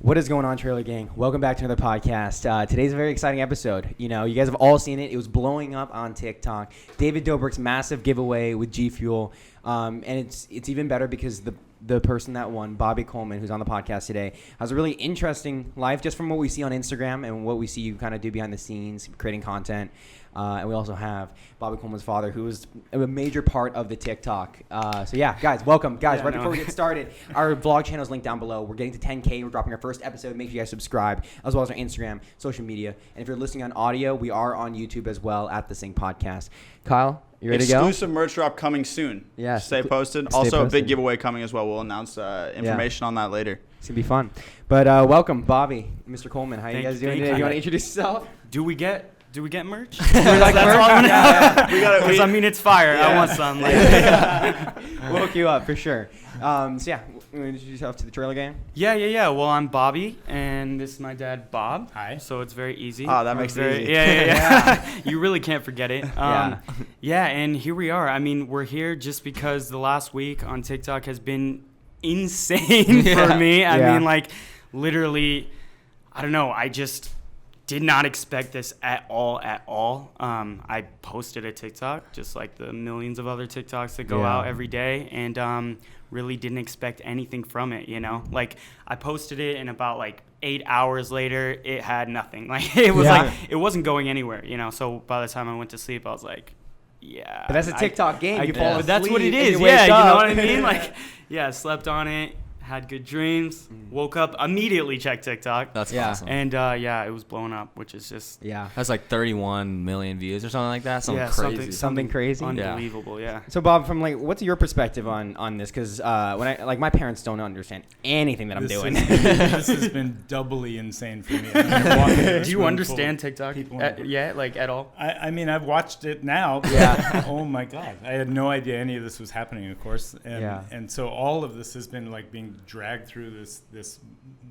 What is going on, Trailer Gang? Welcome back to another podcast. Today's a very exciting episode. You know, you guys have all seen it. It was blowing up on TikTok. David Dobrik's massive giveaway with G Fuel. And it's even better because the person that won, Bobby Coleman, who's on the podcast today, has a really interesting life just from what we see on Instagram and what we see you kind of do behind the scenes, creating content. And we also have Bobby Coleman's father, who is a major part of the TikTok. So yeah, guys, welcome. Guys, before we get started, our vlog channel is linked down below. We're getting to 10K. We're dropping our first episode. Make sure you guys subscribe, as well as our Instagram, social media. And if you're listening on audio, we are on YouTube as well at TheSync Podcast. Kyle, you ready to go? Exclusive merch drop coming soon. Yeah. Stay posted. Also, a big giveaway coming as well. We'll announce information on that later. It's going to be fun. But welcome, Bobby, Mr. Coleman. How you guys doing today? You want to introduce yourself? Do we get merch? Like merch? Yeah. We got it. I mean, it's fire. Yeah. I want some. We'll hook you up for sure. So yeah, you want to introduce yourself to the Trailer Gang? Yeah. Well, I'm Bobby, and this is my dad, Bob. Hi. So it's very easy. Oh, that makes it easy. Yeah. You really can't forget it. Yeah, and here we are. I mean, we're here just because the last week on TikTok has been insane for me. I mean, like, literally, I don't know. I just did not expect this at all. I posted a TikTok, just like the millions of other TikToks that go out every day, and really didn't expect anything from it, you know? Like, I posted it, and about, like, 8 hours later, it had nothing. Like, it was like, it wasn't going anywhere, you know? So by the time I went to sleep, I was like, yeah. But that's a TikTok game. You fall asleep. That's what it is. You know what I mean? Like, slept on it. Had good dreams, woke up, immediately checked TikTok. That's awesome. And it was blowing up, which is just has like 31 million views or something like that. Something crazy. Unbelievable, yeah. So Bob, from like, what's your perspective on this? Because when my parents don't understand anything that I'm doing. This has been doubly insane for me. Do you understand TikTok at all? I mean, I've watched it now. Yeah. Oh my God, I had no idea any of this was happening, of course. And so all of this has been like being dragged through this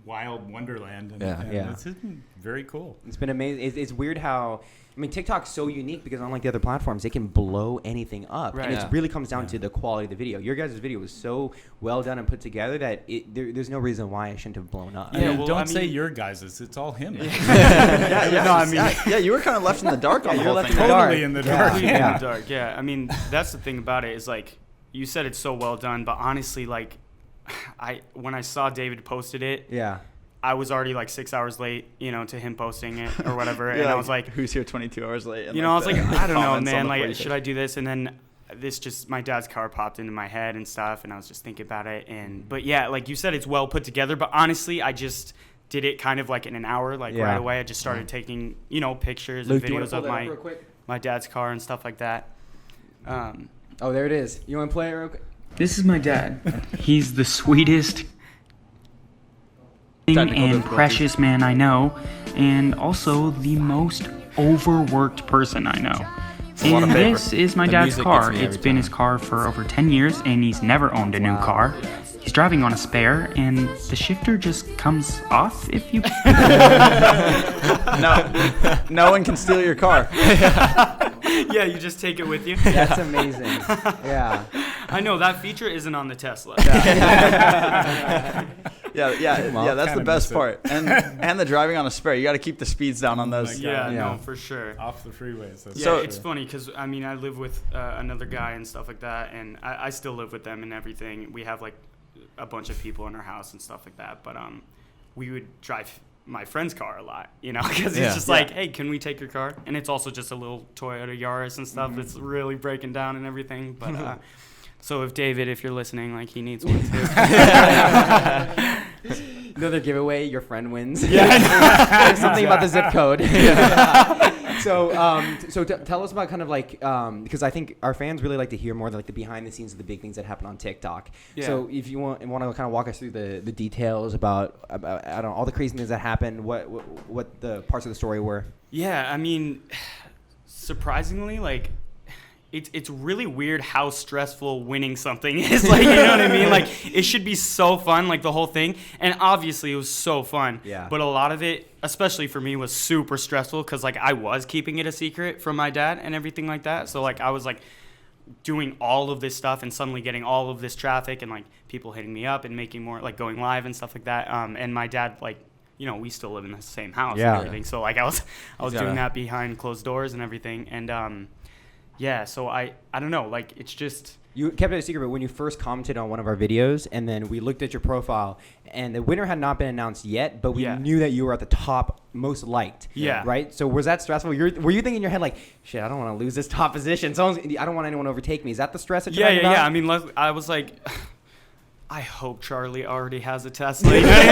wild wonderland, and this has been very cool. It's been amazing. It's weird how, I mean, TikTok's so unique because unlike the other platforms, they can blow anything up, and it really comes down to the quality of the video. Your guys' video was so well done and put together that there's no reason why it shouldn't have blown up. Don't say your guys'. It's all him. You were kind of left in the dark on the whole thing. Totally in the dark. In the dark. Yeah, I mean, that's the thing about it is, like, you said it's so well done, but honestly, like, when I saw David posted it, I was already like 6 hours late, you know, to him posting it or whatever, and I was like, "Who's here 22 hours late?" And I was like, I don't know, man. Like, should I do this? And then my dad's car popped into my head and stuff, and I was just thinking about it. But yeah, like you said, it's well put together. But honestly, I just did it kind of like in an hour, like right away. I just started taking, pictures and videos of my dad's car and stuff like that. Oh, there it is. You want to play it real quick? This is my dad. He's the sweetest and precious man I know, and also the most overworked person I know. And this is my dad's car. It's been his car for over 10 years, and he's never owned a new car. He's driving on a spare, and the shifter just comes off if you... No one can steal your car. Yeah, you just take it with you. That's amazing. Yeah. I know, that feature isn't on the Tesla. That's the best part. And the driving on a spare. You got to keep the speeds down on those. No, for sure. Off the freeways. It's funny because, I mean, I live with another guy and stuff like that, and I still live with them and everything. We have, like, a bunch of people in our house and stuff like that, but we would drive my friend's car a lot, because it's just like, hey, can we take your car? And it's also just a little Toyota Yaris and stuff that's really breaking down and everything, but so if you're listening, like, he needs one too. Another giveaway, your friend wins. Yeah. Something about the zip code. So tell us about kind of like, because I think our fans really like to hear more like the behind the scenes of the big things that happen on TikTok. Yeah. So if you want to kind of walk us through the details about I don't know, all the crazy things that happened, what the parts of the story were. Yeah, I mean, surprisingly, like, it's really weird how stressful winning something is. Like, you know what I mean? Like, it should be so fun, like the whole thing. And obviously it was so fun. Yeah. But a lot of it, especially for me, was super stressful because, like, I was keeping it a secret from my dad and everything like that. So, like, I was, like, doing all of this stuff and suddenly getting all of this traffic and like people hitting me up and making more, like going live and stuff like that. And my dad, like, you know, we still live in the same house and everything. So like I was doing that behind closed doors and everything. And so I don't know, like it's just. You kept it a secret, but when you first commented on one of our videos, and then we looked at your profile, and the winner had not been announced yet, but we knew that you were at the top most liked. Yeah. Right? So was that stressful? Were you thinking in your head like, shit, I don't want to lose this top position. I don't want anyone to overtake me. Is that the stress that you're talking about? Yeah. I mean, I was like, I hope Charlie already has a Tesla. You know what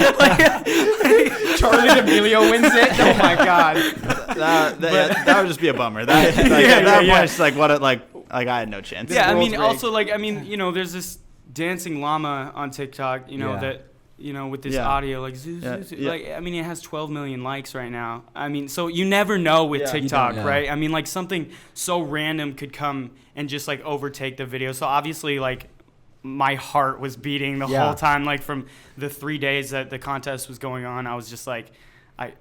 I mean? Charlie D'Amelio wins it. Oh my God. That would just be a bummer. That point, it's like what? Like I had no chance. Yeah, I mean, also like you know, there's this dancing llama on TikTok. You know that. You know, with this audio, like, like, I mean, it has 12 million likes right now. I mean, so you never know with TikTok, right? I mean, like, something so random could come and just, like, overtake the video. So, obviously, like, my heart was beating the whole time. Like, from the 3 days that the contest was going on, I was just, like, I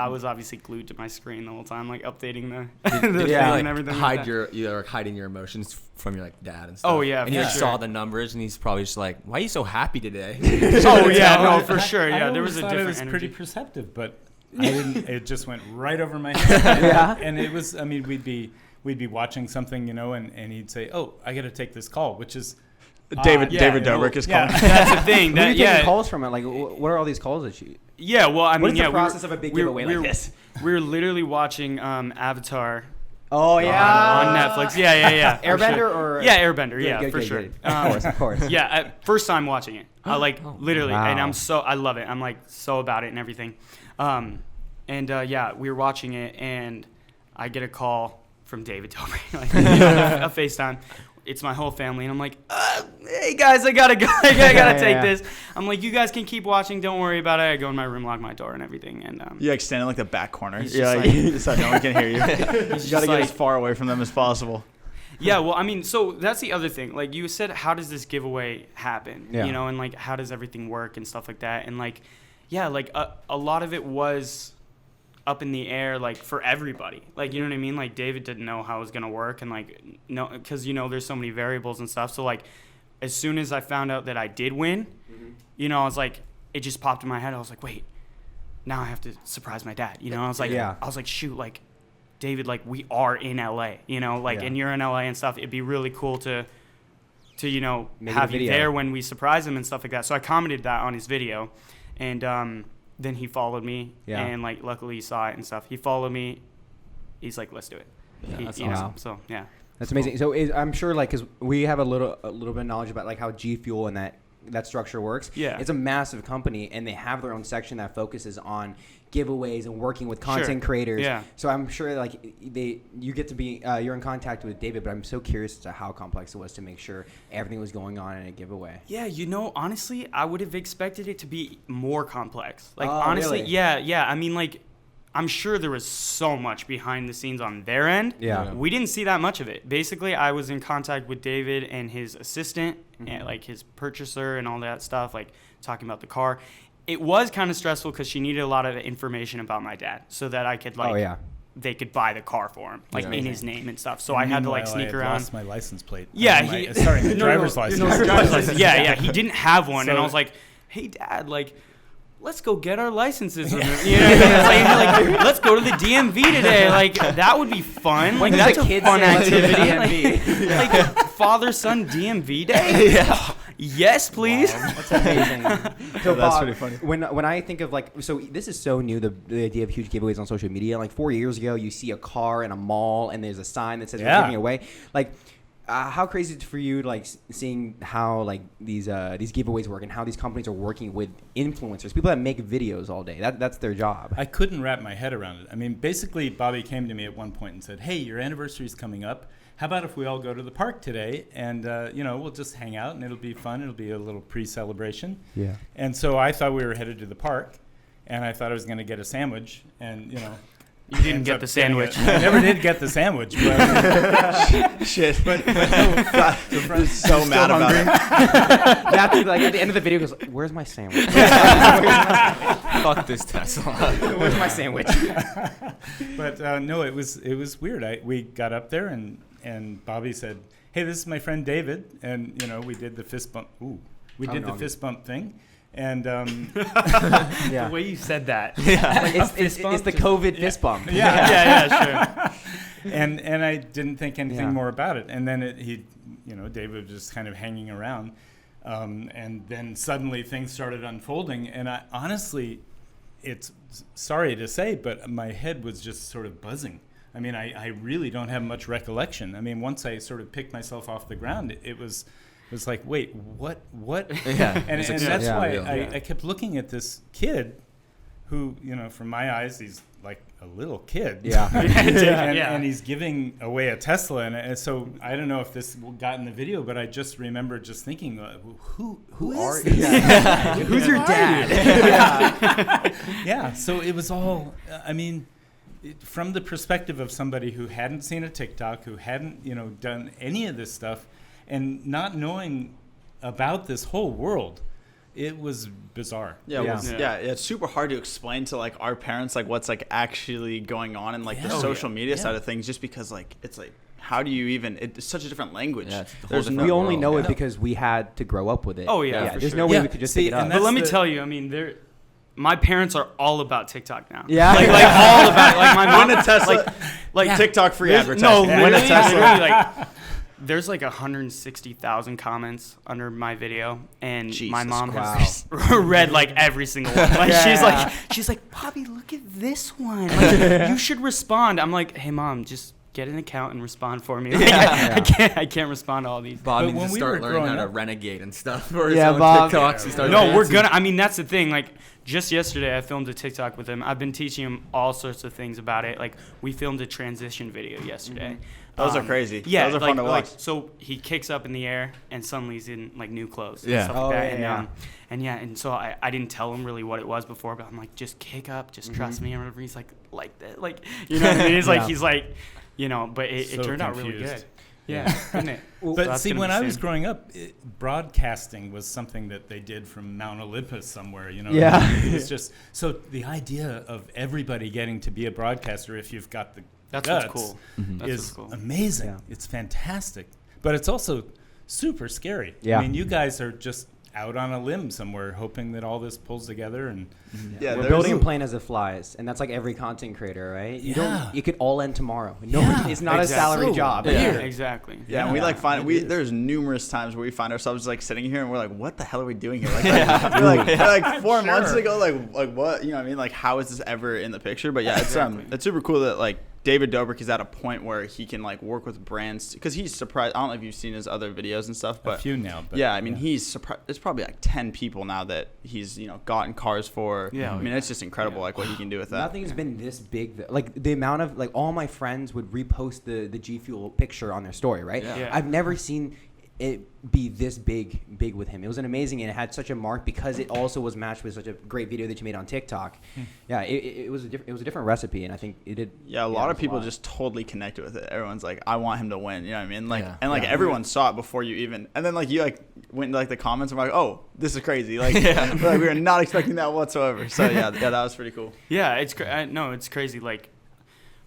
was obviously glued to my screen the whole time, like updating the thing and everything. You're hiding your emotions from your like dad and stuff. Oh yeah, and he saw the numbers, and he's probably just like, "Why are you so happy today?" Oh yeah, no, for sure. Yeah, there was a different. It was energy. pretty perceptive, but I didn't. It just went right over my head. And it was. I mean, we'd be watching something, you know, and he'd say, "Oh, I got to take this call," which is. David Dobrik is calling. That's the thing. Who are you taking calls from it? Like, what are all these calls that you? Yeah, well, I mean, what is the process of a big giveaway like this? We're literally watching Avatar. Oh yeah, on Netflix. Yeah. Airbender or Airbender. Yeah, for sure. Of course. Yeah, first time watching it. I like literally, and I love it. I'm like so about it and everything. We were watching it, and I get a call from David Dobrik, like, a FaceTime. It's my whole family, and I'm like, hey guys, I gotta go. I gotta take this. I'm like, you guys can keep watching. Don't worry about it. I go in my room, lock my door, and everything. And you like stand in like the back corner. Yeah, so no one can hear you. You gotta get as far away from them as possible. Yeah, well, I mean, so that's the other thing. Like you said, how does this giveaway happen? Yeah. You know, and like how does everything work and stuff like that. And like, yeah, like a lot of it was up in the air, like for everybody, like, you know what I mean? Like David didn't know how it was going to work, and like, no, cause you know, there's so many variables and stuff. So like, as soon as I found out that I did win, you know, I was like, it just popped in my head. I was like, wait, now I have to surprise my dad. You know, I was like, shoot, like David, like we are in LA, you know, like, and you're in LA and stuff. It'd be really cool to, you know, have you there when we surprise him and stuff like that. So I commented that on his video, and, then he followed me, and like luckily he saw it and stuff. He followed me. He's like, let's do it. Yeah, that's awesome. So yeah, that's amazing. So I'm sure, like, because we have a little bit of knowledge about like how G Fuel and that structure works. Yeah, it's a massive company, and they have their own section that focuses on giveaways and working with content creators. Yeah. So I'm sure like you get to be you're in contact with David, but I'm so curious as to how complex it was to make sure everything was going on in a giveaway. Yeah, you know, honestly, I would have expected it to be more complex. Like honestly, really? Yeah. I mean, like, I'm sure there was so much behind the scenes on their end. Yeah. We didn't see that much of it. Basically, I was in contact with David and his assistant, and like his purchaser and all that stuff, like talking about the car. It was kind of stressful because she needed a lot of information about my dad so that I could like, they could buy the car for him, like in his name and stuff. So I had to like sneak around. I lost my license plate. Yeah, the driver's license. Yeah, he didn't have one, and I was like, hey Dad, like, let's go get our licenses. You know what I mean? Like, let's go to the DMV today. Like, that would be fun. Like, that's a fun activity. Like, father-son DMV day? Yeah. Yes, please. Wow, that's amazing. So that's pretty funny. When I think of like, so this is so new, the idea of huge giveaways on social media. Like 4 years ago, you see a car in a mall and there's a sign that says we're giving away. Like, how crazy is it for you, like seeing how like these giveaways work and how these companies are working with influencers, people that make videos all day. That's their job. I couldn't wrap my head around it. I mean, basically, Bobby came to me at one point and said, "Hey, your anniversary is coming up. How about if we all go to the park today and, you know, we'll just hang out and it'll be fun. It'll be a little pre-celebration." Yeah. And so I thought we were headed to the park, and I thought I was going to get a sandwich and, you know, You didn't get the sandwich. I never did get the sandwich. But Shit. But no, So mad about it. That's like at the end of the video, he goes, "Where's my sandwich? Fuck this Tesla. Where's my sandwich?" But no, it was weird. We got up there and Bobby said, "Hey, this is my friend David," and we did the fist bump. Fist bump thing. And the way you said that, it's the COVID fist bump. Yeah, sure. And I didn't think anything more about it. And then David was just kind of hanging around, and then suddenly things started unfolding. And I honestly, it's sorry to say, but my head was just sort of buzzing. I mean, I really don't have much recollection. I mean, once I sort of picked myself off the ground, it was like, wait, what? Yeah. And that's why I kept looking at this kid who, from my eyes, he's like a little kid. Yeah. And he's giving away a Tesla. And so I don't know if this got in the video, but I just remember just thinking, who are you? Who's your dad? Yeah. So it was all, from the perspective of somebody who hadn't seen a TikTok, who hadn't, done any of this stuff, and not knowing about this whole world, it was bizarre. It's super hard to explain to like our parents like what's like actually going on in like the social media side of things, just because like it's like, how do you even? It's such a different language. Yeah, we only know it because we had to grow up with it. Oh yeah, there's sure. no way we could just pick it up. But let me tell you, I mean, my parents are all about TikTok now. Yeah, like all about it. Like my mom, win a Tesla, like TikTok free advertising. No, win a Tesla. Like, there's like 160,000 comments under my video, and Jesus my mom Christ. has read like every single one. Like she's like, Bobby, look at this one. Like, you should respond. I'm like, hey mom, just get an account and respond for me. Like, I can't respond to all these. Bob needs to start learning how to renegade and stuff. For his Bob. TikToks. No, we're gonna. I mean, that's the thing. Like, just yesterday, I filmed a TikTok with him. I've been teaching him all sorts of things about it. Like, we filmed a transition video yesterday. Mm-hmm. Those are crazy. Yeah, those are fun to watch. So he kicks up in the air, and suddenly he's in like new clothes. Yeah. And stuff like that. And so I didn't tell him really what it was before, but I'm like, just kick up, just trust me, or whatever. He's like that, like, you know what I mean? He's like, but it turned out really good. Yeah, isn't it? But see, when I was growing up, broadcasting was something that they did from Mount Olympus somewhere, Yeah. It was just, so the idea of everybody getting to be a broadcaster, if you've got the guts, what's cool. Is amazing. Yeah. It's fantastic. But it's also super scary. Yeah. I mean, you guys are just out on a limb somewhere hoping that all this pulls together, and we're building a plane as it flies, and that's like every content creator, right? It could all end tomorrow. It's not a salary job. Exactly. Yeah, and we like there's numerous times where we find ourselves like sitting here and we're like, what the hell are we doing here? We're like 4 months ago, like what, you know what I mean? Like, how is this ever in the picture? But yeah, it's super cool that like David Dobrik is at a point where he can like work with brands, because he's surprised. I don't know if you've seen his other videos and stuff, but a few now. But yeah, I mean, he's surprised. There's probably like 10 people now that he's gotten cars for. Yeah, I mean, it's just incredible like what he can do with that. Nothing has been this big. Like the amount of like all my friends would repost the G Fuel picture on their story, right? Yeah. I've never seen it be this big with him. It was an amazing, and it had such a mark because it also was matched with such a great video that you made on TikTok. Yeah, it was a different recipe, and I think it did. Yeah, a lot of people just totally connected with it. Everyone's like, I want him to win. You know what I mean? Like, and like everyone saw it before you even. And then like you like went into like the comments and were like, oh, this is crazy. Like, like we were not expecting that whatsoever. So yeah, that was pretty cool. Yeah, it's crazy. Like,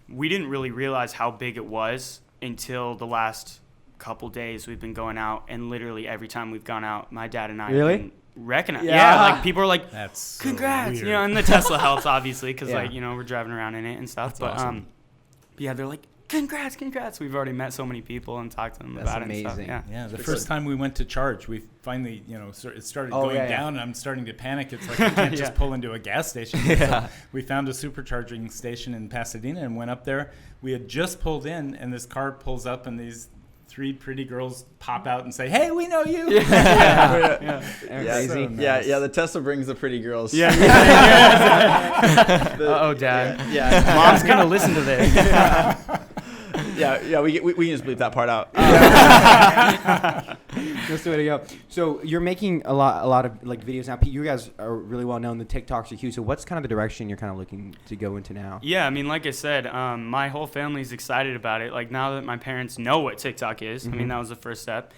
we didn't really realize how big it was until the last couple days we've been going out, and literally every time we've gone out, my dad and I have been recognized. Yeah, like people are like, that's congrats, so weird. And the Tesla helps obviously because like we're driving around in it and stuff. That's awesome. Yeah, they're like, congrats. We've already met so many people and talked to them about it and stuff. Yeah, the first time we went to charge, we finally, it started going down, and I'm starting to panic. It's like we can't just pull into a gas station. So we found a supercharging station in Pasadena and went up there. We had just pulled in, and this car pulls up, and these 3 pretty girls pop out and say, "Hey, we know you." Crazy. So nice. Yeah. The Tesla brings the pretty girls. Yeah. Dad. Yeah. Mom's gonna listen to this. Yeah. We can just bleep that part out. That's the way to go. So you're making a lot of like videos now. You guys are really well known. The TikToks are huge. So what's kind of the direction you're kind of looking to go into now? Yeah, I mean, like I said, my whole family's excited about it. Like now that my parents know what TikTok is, I mean, that was the first step.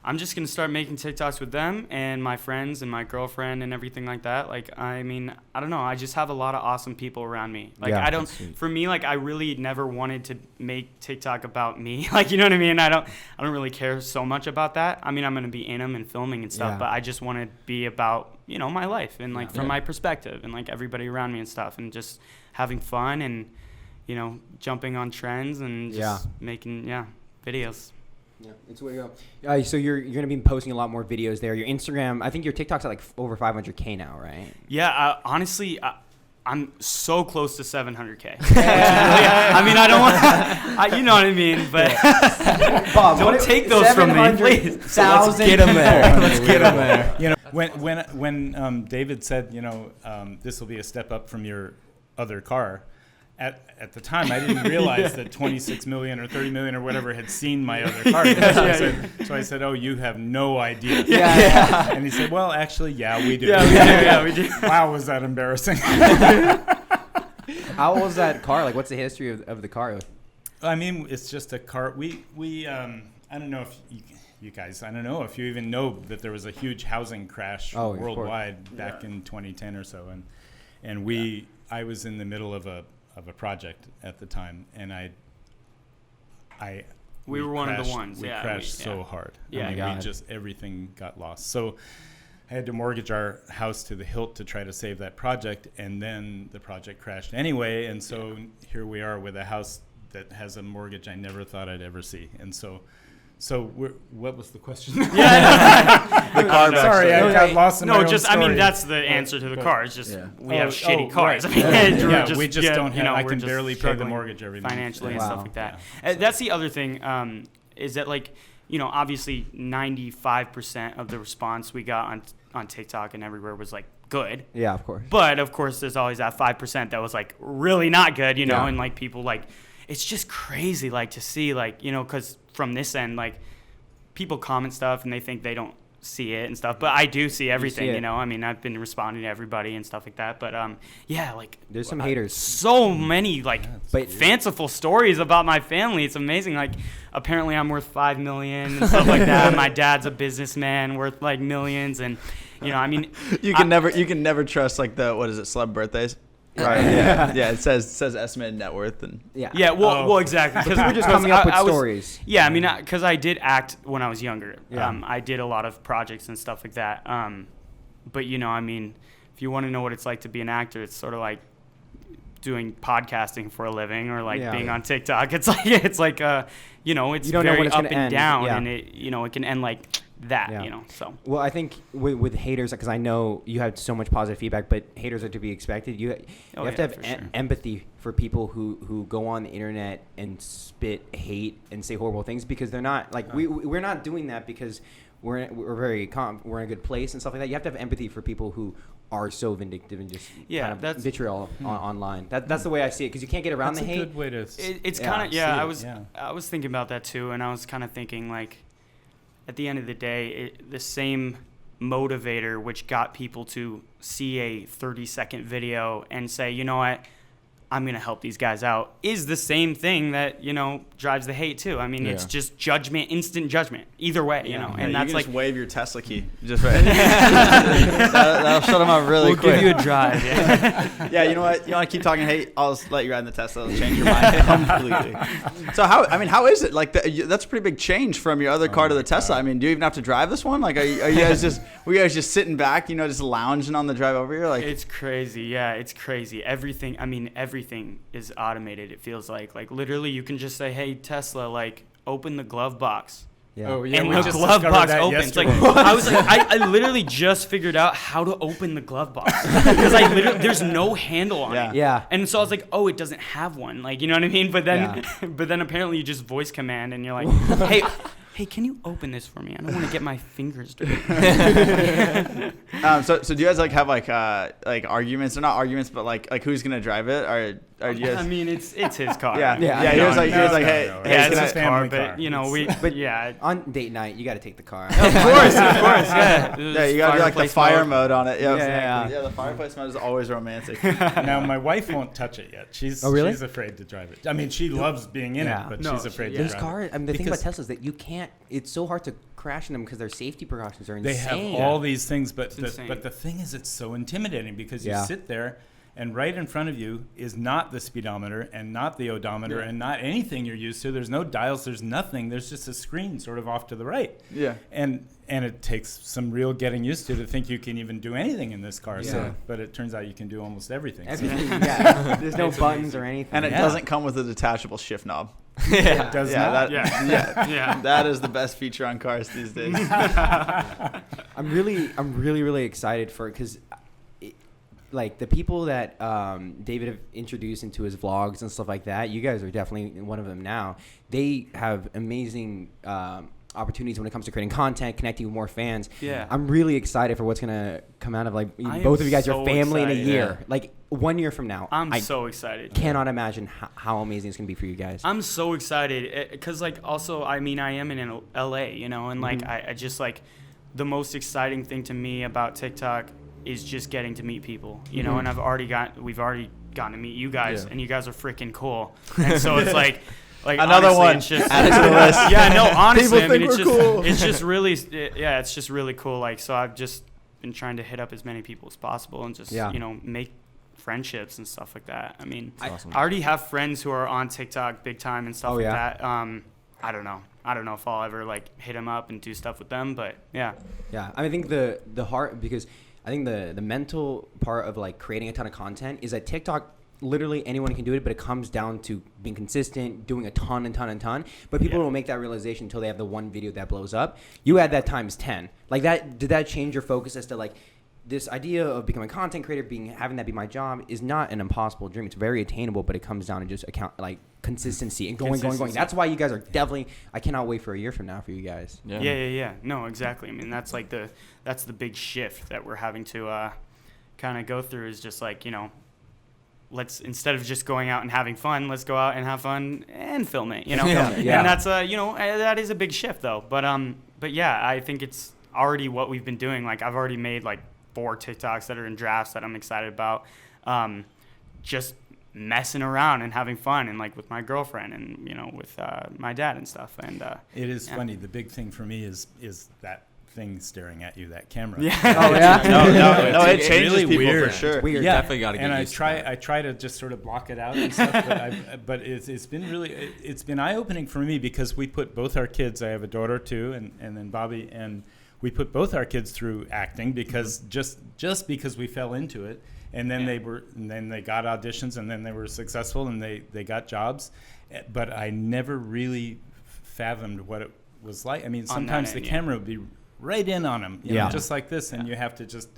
I'm just going to start making TikToks with them and my friends and my girlfriend and everything like that. Like, I mean, I don't know. I just have a lot of awesome people around me. Like, Yeah, I don't, for me, like, I really never wanted to make TikTok about me. Like, you know what I mean? I don't really care so much about that. I mean, I'm going to be in them and filming and stuff, but I just want to be about, you know, my life and like from my perspective and like everybody around me and stuff and just having fun and, you know, jumping on trends and just making, videos. Yeah, it's where you go. So you're gonna be posting a lot more videos there. Your Instagram, I think your TikTok's at like over 500K now, right? Yeah, honestly, I'm so close to 700K. I mean, I don't want, you know what I mean, but Bob, don't take those from me, please. So let's get them there. Let's get them there. You know, when David said, you know, this will be a step up from your other car. At the time, I didn't realize that 26 million or 30 million or whatever had seen my other car. So I said, oh, you have no idea. Yeah. And he said, well, actually, we do. We do. Wow, was that embarrassing. How old was that car? Like, what's the history of the car? I mean, it's just a car. We I don't know if you guys, I don't know if you even know that there was a huge housing crash worldwide back in 2010 or so. And I was in the middle of a project at the time, and we were one of the ones. We crashed so hard. Yeah, I mean, we just everything got lost. So I had to mortgage our house to the hilt to try to save that project, and then the project crashed anyway. And so here we are with a house that has a mortgage I never thought I'd ever see. And so what was the question? The car. Sorry, I got lost in my own I story. mean, that's the answer to the car. It's just we have shitty cars. Right. I mean, we just don't have. You know, I can barely pay the mortgage every month financially and stuff like that. That's the other thing. Is that like, you know, obviously 95% of the response we got on TikTok and everywhere was like good. Yeah, of course. But of course, there's always that 5% that was like really not good. You know, and like people like. It's just crazy, like, to see, like, you know, because from this end, like, people comment stuff and they think they don't see it and stuff. But I do see everything, you know. I mean, I've been responding to everybody and stuff like that. But, like. There's some haters. So many, like, fanciful stories about my family. It's amazing. Like, apparently I'm worth $5 million and stuff like that. My dad's a businessman worth, like, millions. And, you know, I mean. You can never trust, like, celeb birthdays. Right. Yeah. It says estimated net worth and well, exactly. Because we're just coming up with stories. Yeah, I mean, because I did act when I was younger. Yeah. I did a lot of projects and stuff like that. But you know, I mean, if you want to know what it's like to be an actor, it's sort of like doing podcasting for a living or like being on TikTok. It's like you know, it's very up and down, and it can end like that, you know. So well, I think with haters, because I know you had so much positive feedback, but haters are to be expected. You have to have empathy for people who go on the internet and spit hate and say horrible things, because they're not like we're not doing that because we're in a good place and stuff like that. You have to have empathy for people who are so vindictive and just kind of that's vitriol online. That's the way I see it, because you can't get around the hate. That's a good way to. It's kind of I was thinking about that too, and I was kind of thinking like. At the end of the day, the same motivator which got people to see a 30-second video and say, you know what, I'm going to help these guys out, is the same thing that, you know, drives the hate too. I mean, it's just judgment, instant judgment, either way, you know. And that's you can like just wave your Tesla key, just right. that'll shut them up really quick. We'll give you a drive. Yeah. You know what? You want to keep talking hate? I'll just let you ride in the Tesla. It'll change your mind completely. So how is it? Like that's a pretty big change from your other car to the Tesla. I mean, do you even have to drive this one? Like, are you guys just sitting back, you know, just lounging on the drive over here? Like, it's crazy. Yeah, it's crazy. Everything is automated. It feels like literally you can just say, hey, Tesla, like open the glove box. Yeah. Oh, yeah, and the glove box opens. Like, I literally just figured out how to open the glove box, because there's no handle on it. Yeah. And so I was like, oh, it doesn't have one. Like, you know what I mean? But then apparently you just voice command and you're like, hey, can you open this for me? I don't want to get my fingers dirty. So do you guys like have like arguments, or not arguments, but like who's gonna drive it? Or Or you guys, I mean, it's his car. yeah, Yeah, yeah. I He know. was like, hey, No. hey, Yeah, can it's I- his car, family but car. you know, yeah. On date night, you got to take the car. Of course, yeah. Yeah, you gotta do like the Fireplace fire mode. mode on it. Yeah, Yeah. yeah. The fireplace mode is always romantic. Now my wife won't touch it yet. She's really? she's afraid to drive it. I mean, she loves being in Yeah. it, but No, she's afraid to Those drive cars, it. I mean, the thing about Because Teslas that you can't. It's so hard to crash in them because their safety precautions are they insane. have all these things, but insane. but the thing is, it's so intimidating because you Yeah. sit there. And right in front of you is not the speedometer and not the odometer and not anything you're used to. There's no dials. There's nothing. There's just a screen sort of off to the right. Yeah. And it takes some real getting used to think you can even do anything in this car. Yeah. So, but it turns out you can do almost everything. So- Everything, yeah. There's no buttons or anything. And it Yeah. doesn't come with a detachable shift knob. It does Yeah, not. that, Yeah. that is the best feature on cars these days. I'm really excited for it because, like, the people that David have introduced into his vlogs and stuff like that, you guys are definitely one of them now. They have amazing opportunities when it comes to creating content, connecting with more fans. Yeah. I'm really excited for what's gonna come out of like I both am of you guys, your so family in a excited. year, like 1 year from now. I'm I so excited. cannot imagine how amazing it's gonna be for you guys. I'm so excited because, like, also, I mean, I am in LA, you know, and like, Mm-hmm. I just like the most exciting thing to me about TikTok is just getting to meet people, you know, and we've already gotten to meet you guys, Yeah. and you guys are freaking cool, and so it's like Another honestly, one it's just, added to the list. yeah, no, honestly, People I mean, think it's we're just, cool. it's just really, yeah, it's just really cool. Like, so I've just been trying to hit up as many people as possible and just, Yeah. you know, make friendships and stuff like that. I mean, Awesome. I already have friends who are on TikTok big time and stuff Oh, like yeah? that. I don't know if I'll ever like hit them up and do stuff with them, but yeah. Yeah, I think the heart, because I think the mental part of like creating a ton of content is that TikTok, literally anyone can do it, but it comes down to being consistent, doing a ton. But people Yeah. don't make that realization until they have the one video that blows up. You add that times 10. Like that, did that change your focus as to like this idea of becoming a content creator, having that be my job is not an impossible dream. It's very attainable, but it comes down to just consistency and going. Consistency. That's why you guys are definitely. I cannot wait for a year from now for you guys. Yeah. No, exactly. I mean, that's the big shift that we're having to kind of go through is just like, you know, let's, instead of just going out and having fun, let's go out and have fun and film it, you know? Yeah. And that's, you know, that is a big shift though. But yeah, I think it's already what we've been doing. Like, I've already made like 4 TikToks that are in drafts that I'm excited about. Just messing around and having fun, and like with my girlfriend and, you know, with my dad and stuff. And It is yeah. funny. The big thing for me is that thing staring at you, that camera. Yeah. Oh yeah. No, it It's changes really people weird. for sure. It's weird. Yeah, Definitely gotta get and used to that. I try to just sort of block it out and stuff, but it's been really it's been eye opening for me because we put both our kids. I have a daughter too, and then Bobby, and we put both our kids through acting because just because we fell into it, and then they got auditions, and then they were successful, and they got jobs, but I never really fathomed what it was like. I mean, sometimes the camera would be right in on them, you know, just like this, and you have to just.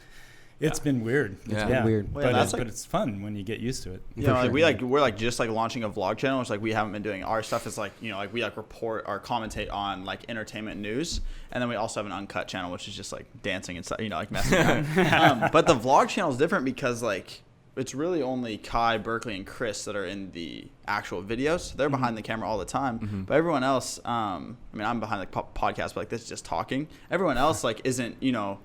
It's been weird. Yeah. been weird. Well, yeah, But, that's but it's fun when you get used to it. You know, like we're just launching a vlog channel, which like we haven't been doing. Our stuff is like, you know, like we like report or commentate on like entertainment news, and then we also have an uncut channel, which is just like dancing and stuff, you know, like messing around. But the vlog channel is different because like it's really only Kai, Berkeley, and Chris that are in the actual videos. They're behind the camera all the time, but everyone else, I mean, I'm behind the podcast, but like this is just talking. Everyone else like isn't, you know.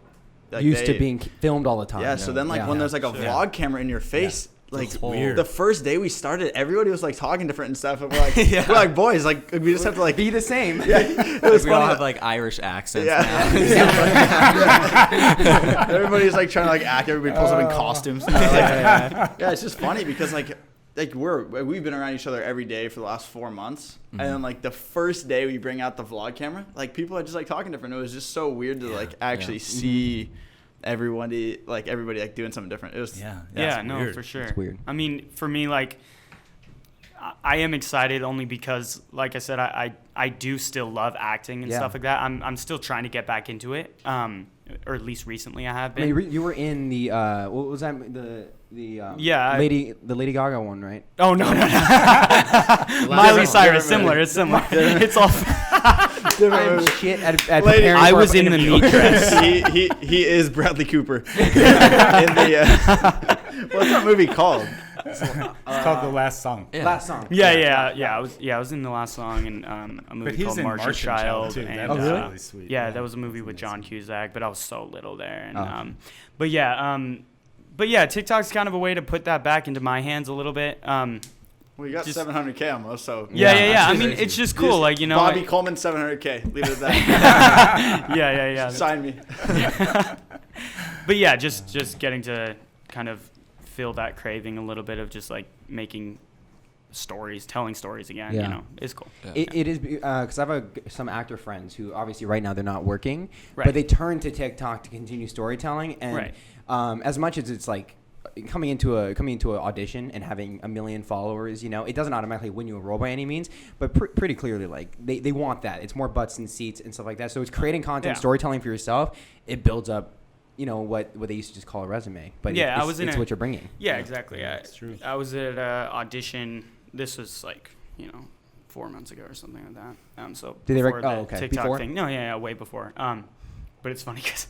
Like used to being filmed all the time. Yeah, so then like when there's like a vlog camera in your face, like weird. the first day we started, everybody was like talking different and stuff, and we're like, we're like, boys, like we just have to like be the same. Yeah, it was We all funny. have like Irish accents Yeah. now. Everybody's like trying to like act. Everybody pulls up in costumes. Yeah, it's just funny because like we've been around each other every day for the last 4 months, and then like the first day we bring out the vlog camera, like people are just like talking different. It was just so weird to like actually see everybody like doing something different. It was No, for sure. It's weird. I mean, for me, like, I am excited only because, like I said, I do still love acting and stuff like that. I'm still trying to get back into it, or at least recently I have I been. mean, you were in the what was that the Yeah, Lady Gaga one, right? Oh no. Miley Cyrus, similar. It's similar. It's all. I'm shit at Lady- preparing I for was an in the interview. meat dress. he is Bradley Cooper in the what's that movie called? It's called The Last Song. Yeah. Last song. I was in the last song in a movie But he's called in Martian Martian Child. Child, too. And, That was really? really sweet. Yeah, that was a movie That's with amazing. John Cusack, but I was so little there. And Oh. but yeah, TikTok's kind of a way to put that back into my hands a little bit. We got Just- 700K almost, so Yeah. I that's mean, crazy. it's just cool, like, you know. Bobby like- Coleman 700K. Leave it at that. yeah. Sign me. But yeah, just getting to kind of feel that craving a little bit of just like making stories, telling stories again. Yeah. You know, is cool. It is because I have some actor friends who obviously right now they're not working, Right. but they turn to TikTok to continue storytelling. And Right. as much as it's like coming into an audition and having 1 million followers, you know, it doesn't automatically win you a role by any means, but pretty clearly, like they want that. It's more butts and seats and stuff like that. So it's creating content, Yeah. storytelling for yourself. It builds up, you know, what they used to just call a resume. But Yeah, it's, I was in it's a- what you're bringing. Yeah, exactly. Yeah, That's true. I was at an audition. This was like 4 months ago or something like that. So Did they before the okay. TikTok Before? thing. No, yeah, way before. But it's funny because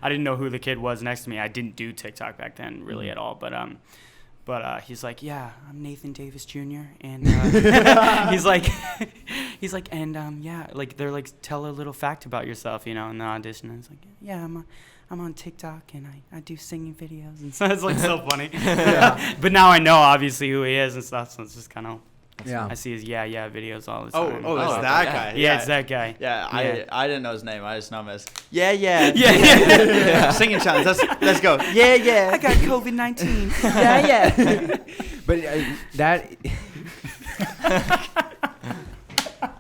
I didn't know who the kid was next to me. I didn't do TikTok back then really at all. But he's like, yeah, I'm Nathan Davis Jr. And he's like, and yeah, like they're like, tell a little fact about yourself, you know, in the audition. And it's like, yeah, I'm on TikTok and I do singing videos, and so it's like so funny. But now I know obviously who he is and stuff, so it's just kind of. Yeah. I see his yeah videos all the Oh, time. it's Oh, that yeah. guy. Yeah, it's that guy. Yeah, Yeah. I didn't know his name. I just know him as Yeah. singing challenge. Let's go. Yeah. I got COVID-19. yeah. But that.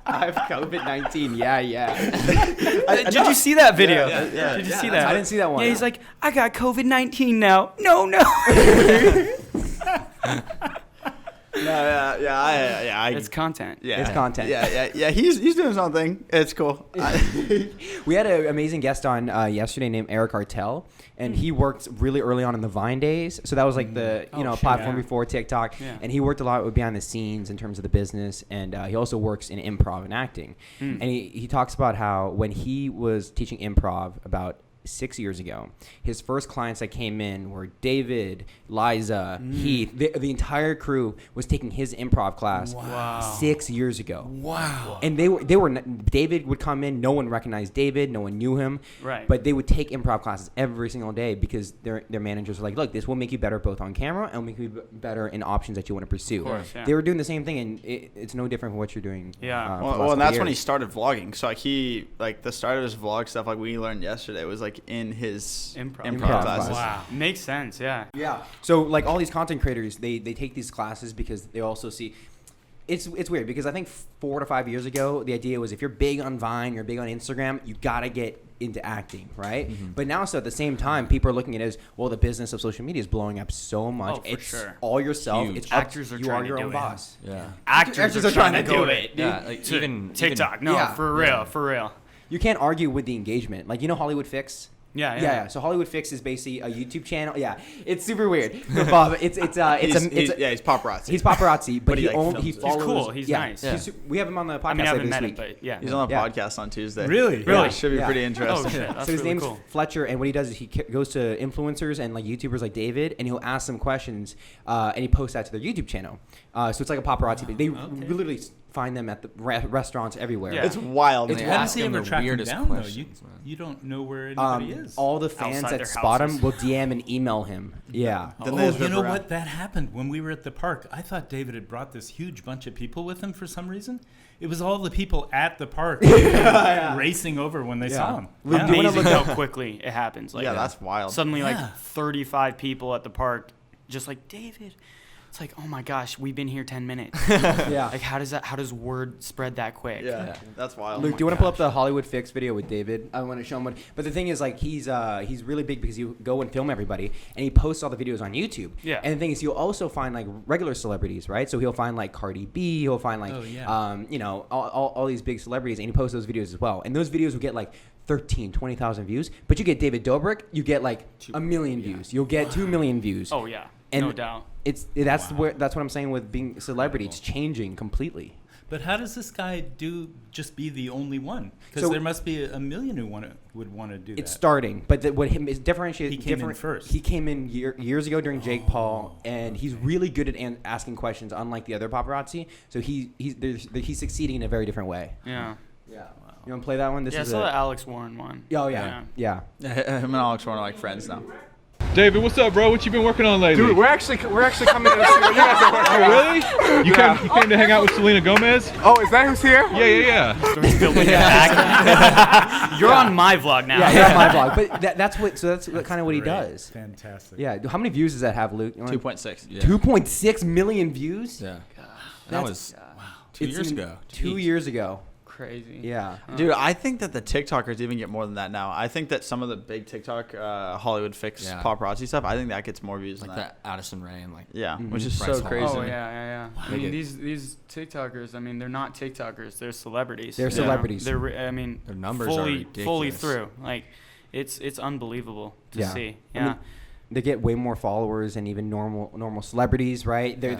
I have COVID-19. Yeah. Did you see that video? Yeah. Did you Yeah, see that's- that? I didn't see that one. Yeah, he's like, I got COVID-19 now. No. I It's content. yeah. It's content. Yeah. He's doing something. It's cool. We had an amazing guest on yesterday named Eric Artell, and he worked really early on in the Vine days. So that was like the platform yeah. before TikTok, Yeah. and he worked a lot with behind the scenes in terms of the business, and he also works in improv and acting. And he talks about how when he was teaching improv about 6 years ago, his first clients that came in were David, Liza, Heath. The entire crew was taking his improv class Wow. 6 years ago. Wow. And they were David would come in, no one recognized David, no one knew him. Right. But they would take improv classes every single day because their managers were like, look, this will make you better both on camera and will make you better in options that you want to pursue. Of course, yeah. They were doing the same thing, and it's no different from what you're doing. Yeah. for the Well, last and that's couple when he years. started vlogging. So like the start of his vlog stuff, like we learned yesterday, was like in his Improv Improv classes. Wow. Makes sense. Yeah. Yeah. So like all these content creators, they take these classes because they also see. It's weird because I think 4 to 5 years ago the idea was if you're big on Vine, you're big on Instagram, you gotta get into acting, right? But now, so at the same time, people are looking at it as well. The business of social media is blowing up so much. Oh, for it's sure. all yourself. Huge. It's Actors are you trying are to your do own it. boss. Yeah. Actors are trying to do it. Yeah. Like To even TikTok. No, Yeah. for real. For real. You can't argue with the engagement. Like, you know Hollywood Fix? Yeah. So Hollywood Fix is basically a YouTube channel. Yeah, it's super weird. But Bob, it's He's paparazzi. he's paparazzi, but But he, like, he films it. follows. He's cool. He's nice. Yeah. We have him on the podcast I mean, I later haven't this met him, week. but yeah. He's on a Yeah. podcast on Tuesday. Really? Really? Yeah, should be Yeah. pretty Oh, interesting. shit. That's So his really name's cool. Fletcher, and what he does is he goes to influencers and like YouTubers like David, and he'll ask them questions, and he posts that to their YouTube channel. So it's like a paparazzi. But they literally find them at the restaurants everywhere. Yeah. It's wild. It's man. How does he Ask him ever the track him weirdest down, though? questions, man. You don't know where anybody is. All the fans Outside that their spot him houses. will DM and email him. Yeah. Then they just you rip know around. what? That happened when we were at the park. I thought David had brought this huge bunch of people with him for some reason. It was all the people at the park racing over when they saw him. Look, Yeah. do you wanna Amazing look how quickly it happens. Like Yeah, that's wild. suddenly Yeah. like 35 people at the park, just like David. It's like, oh my gosh, we've been here 10 minutes. Yeah. Like, how does word spread that quick? Yeah, that's wild. Luke, do you want to pull up the Hollywood Fix video with David? I want to show him what. But the thing is, like, he's really big because you go and film everybody, and he posts all the videos on YouTube. Yeah. And the thing is, you'll also find like regular celebrities, right? So he'll find like Cardi B, he'll find like, Oh, yeah. you know, all these big celebrities, and he posts those videos as well. And those videos will get like 13, 20,000 views. But you get David Dobrik, you get like 1 million views. You'll get 2 million views. Oh yeah. And no doubt. that's what I'm saying with being a celebrity. It's changing completely. But how does this guy just be the only one? Because there must be a million who would want to do that. It's starting, but what him is differentiated. He came in first. He came in years ago during Jake Paul, and he's really good at asking questions, unlike the other paparazzi. So he's succeeding in a very different way. Yeah. Yeah. You want to play that one? I saw the Alex Warren one. Oh yeah. Him and Alex Warren are like friends now. David, what's up, bro? What you been working on lately? Dude, we're actually coming to see what you guys are working on. Oh, really? You came to hang out with Selena Gomez? Oh, is that who's here? Yeah. You're on my vlog now. Yeah, you're on my vlog. But that's kind of what he does. Fantastic. Yeah. How many views does that have, Luke? 2.6. Yeah. 2.6 million views? Yeah. That was 2 years ago. 2 years ago. Crazy. Yeah. Dude, I think that the TikTokers even get more than that now. I think that some of the big TikTok Hollywood fix paparazzi stuff, I think that gets more views Like than that Addison Rae and like. Yeah, Mhm. which is Bryce so Hall. crazy. Oh yeah. I mean, Like these TikTokers. I mean, they're not TikTokers. They're celebrities. They're you know? celebrities. I mean, Their numbers are fully ridiculous. through. Like, it's unbelievable to Yeah. see. I Yeah. mean, they get way more followers than even normal celebrities, right? But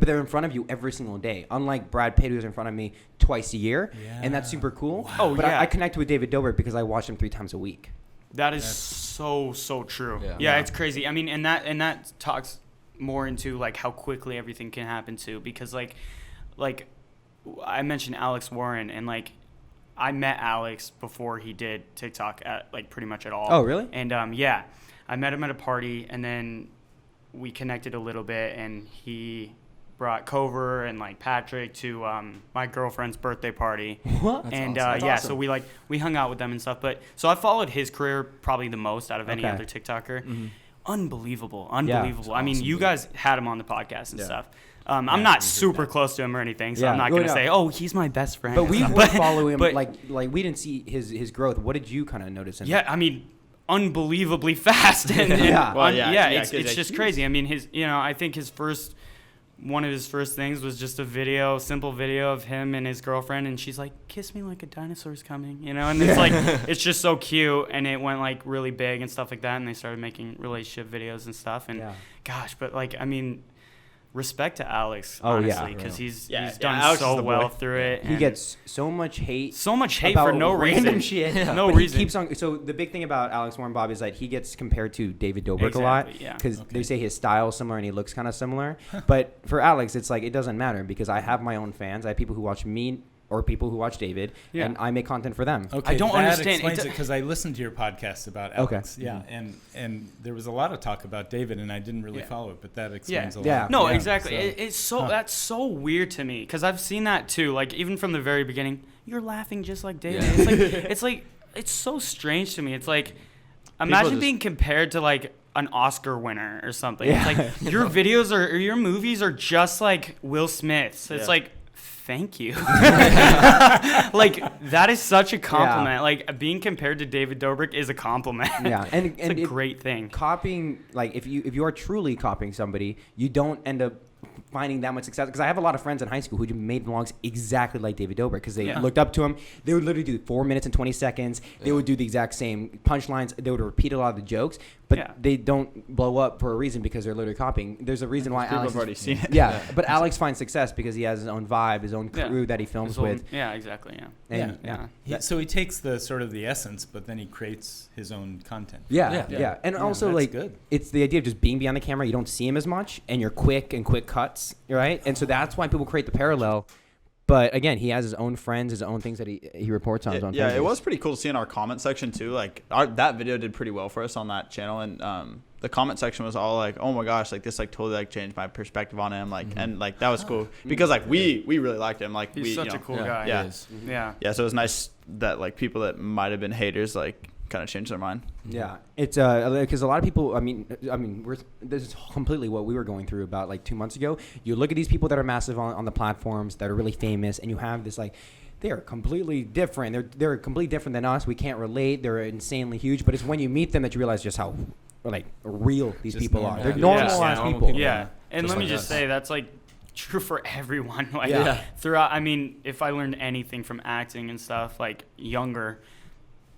they're in front of you every single day. Unlike Brad Pitt, who's in front of me twice a year, and that's super cool. Wow. Oh, but yeah. I connect with David Dobrik because I watch him 3 times a week. That is so true. Yeah. It's crazy. I mean, and that talks more into like how quickly everything can happen too, because like I mentioned Alex Warren, and like I met Alex before he did TikTok at like pretty much at all. Oh, really? And I met him at a party, and then we connected a little bit, and he brought Cover and like Patrick to my girlfriend's birthday party. What? And awesome. That's so we hung out with them and stuff. But so I followed his career probably the most out of any Okay. other TikToker. Mm-hmm. Unbelievable. Yeah. I mean, awesome, you dude. guys had him on the podcast and Yeah. stuff. I'm not super close to him or anything, so Yeah. I'm not Well, gonna no. say, oh, he's my best friend. But and we stuff. would follow him. but- like we didn't see his growth. What did you kind of notice? Yeah, I mean, unbelievably fast. And Yeah. Well, yeah, it's like, just crazy. I mean, I think one of his first things was just a simple video of him and his girlfriend, and she's like, kiss me like a dinosaur's coming, and it's like, it's just so cute, and it went like really big and stuff like that, and they started making relationship videos and stuff, and gosh, but like, I mean, respect to Alex, Oh, yeah. honestly, because he's Yeah, done Alex is so the boy. well through it. He and gets so much hate. so much hate about for no random reason. shit. No But reason. He keeps on. So the big thing about Alex Warren Bob is that he gets compared to David Dobrik a lot Exactly, yeah. because Okay. they say his style is similar and he looks kind of similar. But for Alex, it's like it doesn't matter because I have my own fans. I have people who watch me or people who watch David, Yeah. and I make content for them. Okay, I don't that understand. explains It- it because I listened to your podcast about Okay. Alex. Yeah, and there was a lot of talk about David, and I didn't really follow it, but that explains a lot. Yeah. No, Yeah. exactly. So- It's so that's so weird to me because I've seen that too. Like even from the very beginning, you're laughing just like David. Yeah. It's so strange to me. It's like imagine just- being compared to like an Oscar winner or something. Yeah. It's like your videos or your movies are just like Will Smith's. It's Yeah. like. Thank you. Like that is such a compliment. Yeah. Like being compared to David Dobrik is a compliment. Yeah, and it's a it- great thing. Copying, like if you are truly copying somebody, you don't end up finding that much success. Because I have a lot of friends in high school who made vlogs exactly like David Dobrik because they Yeah. looked up to him. They would literally do 4 minutes and 20 seconds. They would do the exact same punchlines. They would repeat a lot of the jokes, but Yeah. they don't blow up for a reason because they're literally copying. There's a reason why People Alex have already seen it. Yeah, but Alex finds success because he has his own vibe, his own Yeah. crew that he films His own- with. Yeah, exactly. Yeah. And Yeah. So he takes the sort of the essence, but then he creates his own content. Yeah. Yeah. And Yeah, also, that's like, good. it's the idea of just being behind the camera. You don't see him as much, and you're quick cuts, right? And so that's why people create the parallel. But again, he has his own friends, his own things that he reports on his own Yeah, pages. it was pretty cool to see in our comment section too. Like that video did pretty well for us on that channel, and the comment section was all like, "Oh my gosh, like this like totally like changed my perspective on him." Like and like that was cool because like we really liked him. Like He's we, such you know, a cool Yeah. guy. Yeah. It is. Yeah. Yeah, so it was nice that like people that might have been haters like kind of changed their mind. Yeah, it's because a lot of people. I mean, this is completely what we were going through about like 2 months ago. You look at these people that are massive on the platforms that are really famous, and you have this like. They're completely different. They're completely different than us. We can't relate. They're insanely huge. But it's when you meet them that you realize just how like real these Just people normal. are. They're Yeah. normalized Yeah. Normal people. people. Yeah. And Just let me like just us. say that's like true for everyone. Like Yeah. throughout, I mean, if I learned anything from acting and stuff, like younger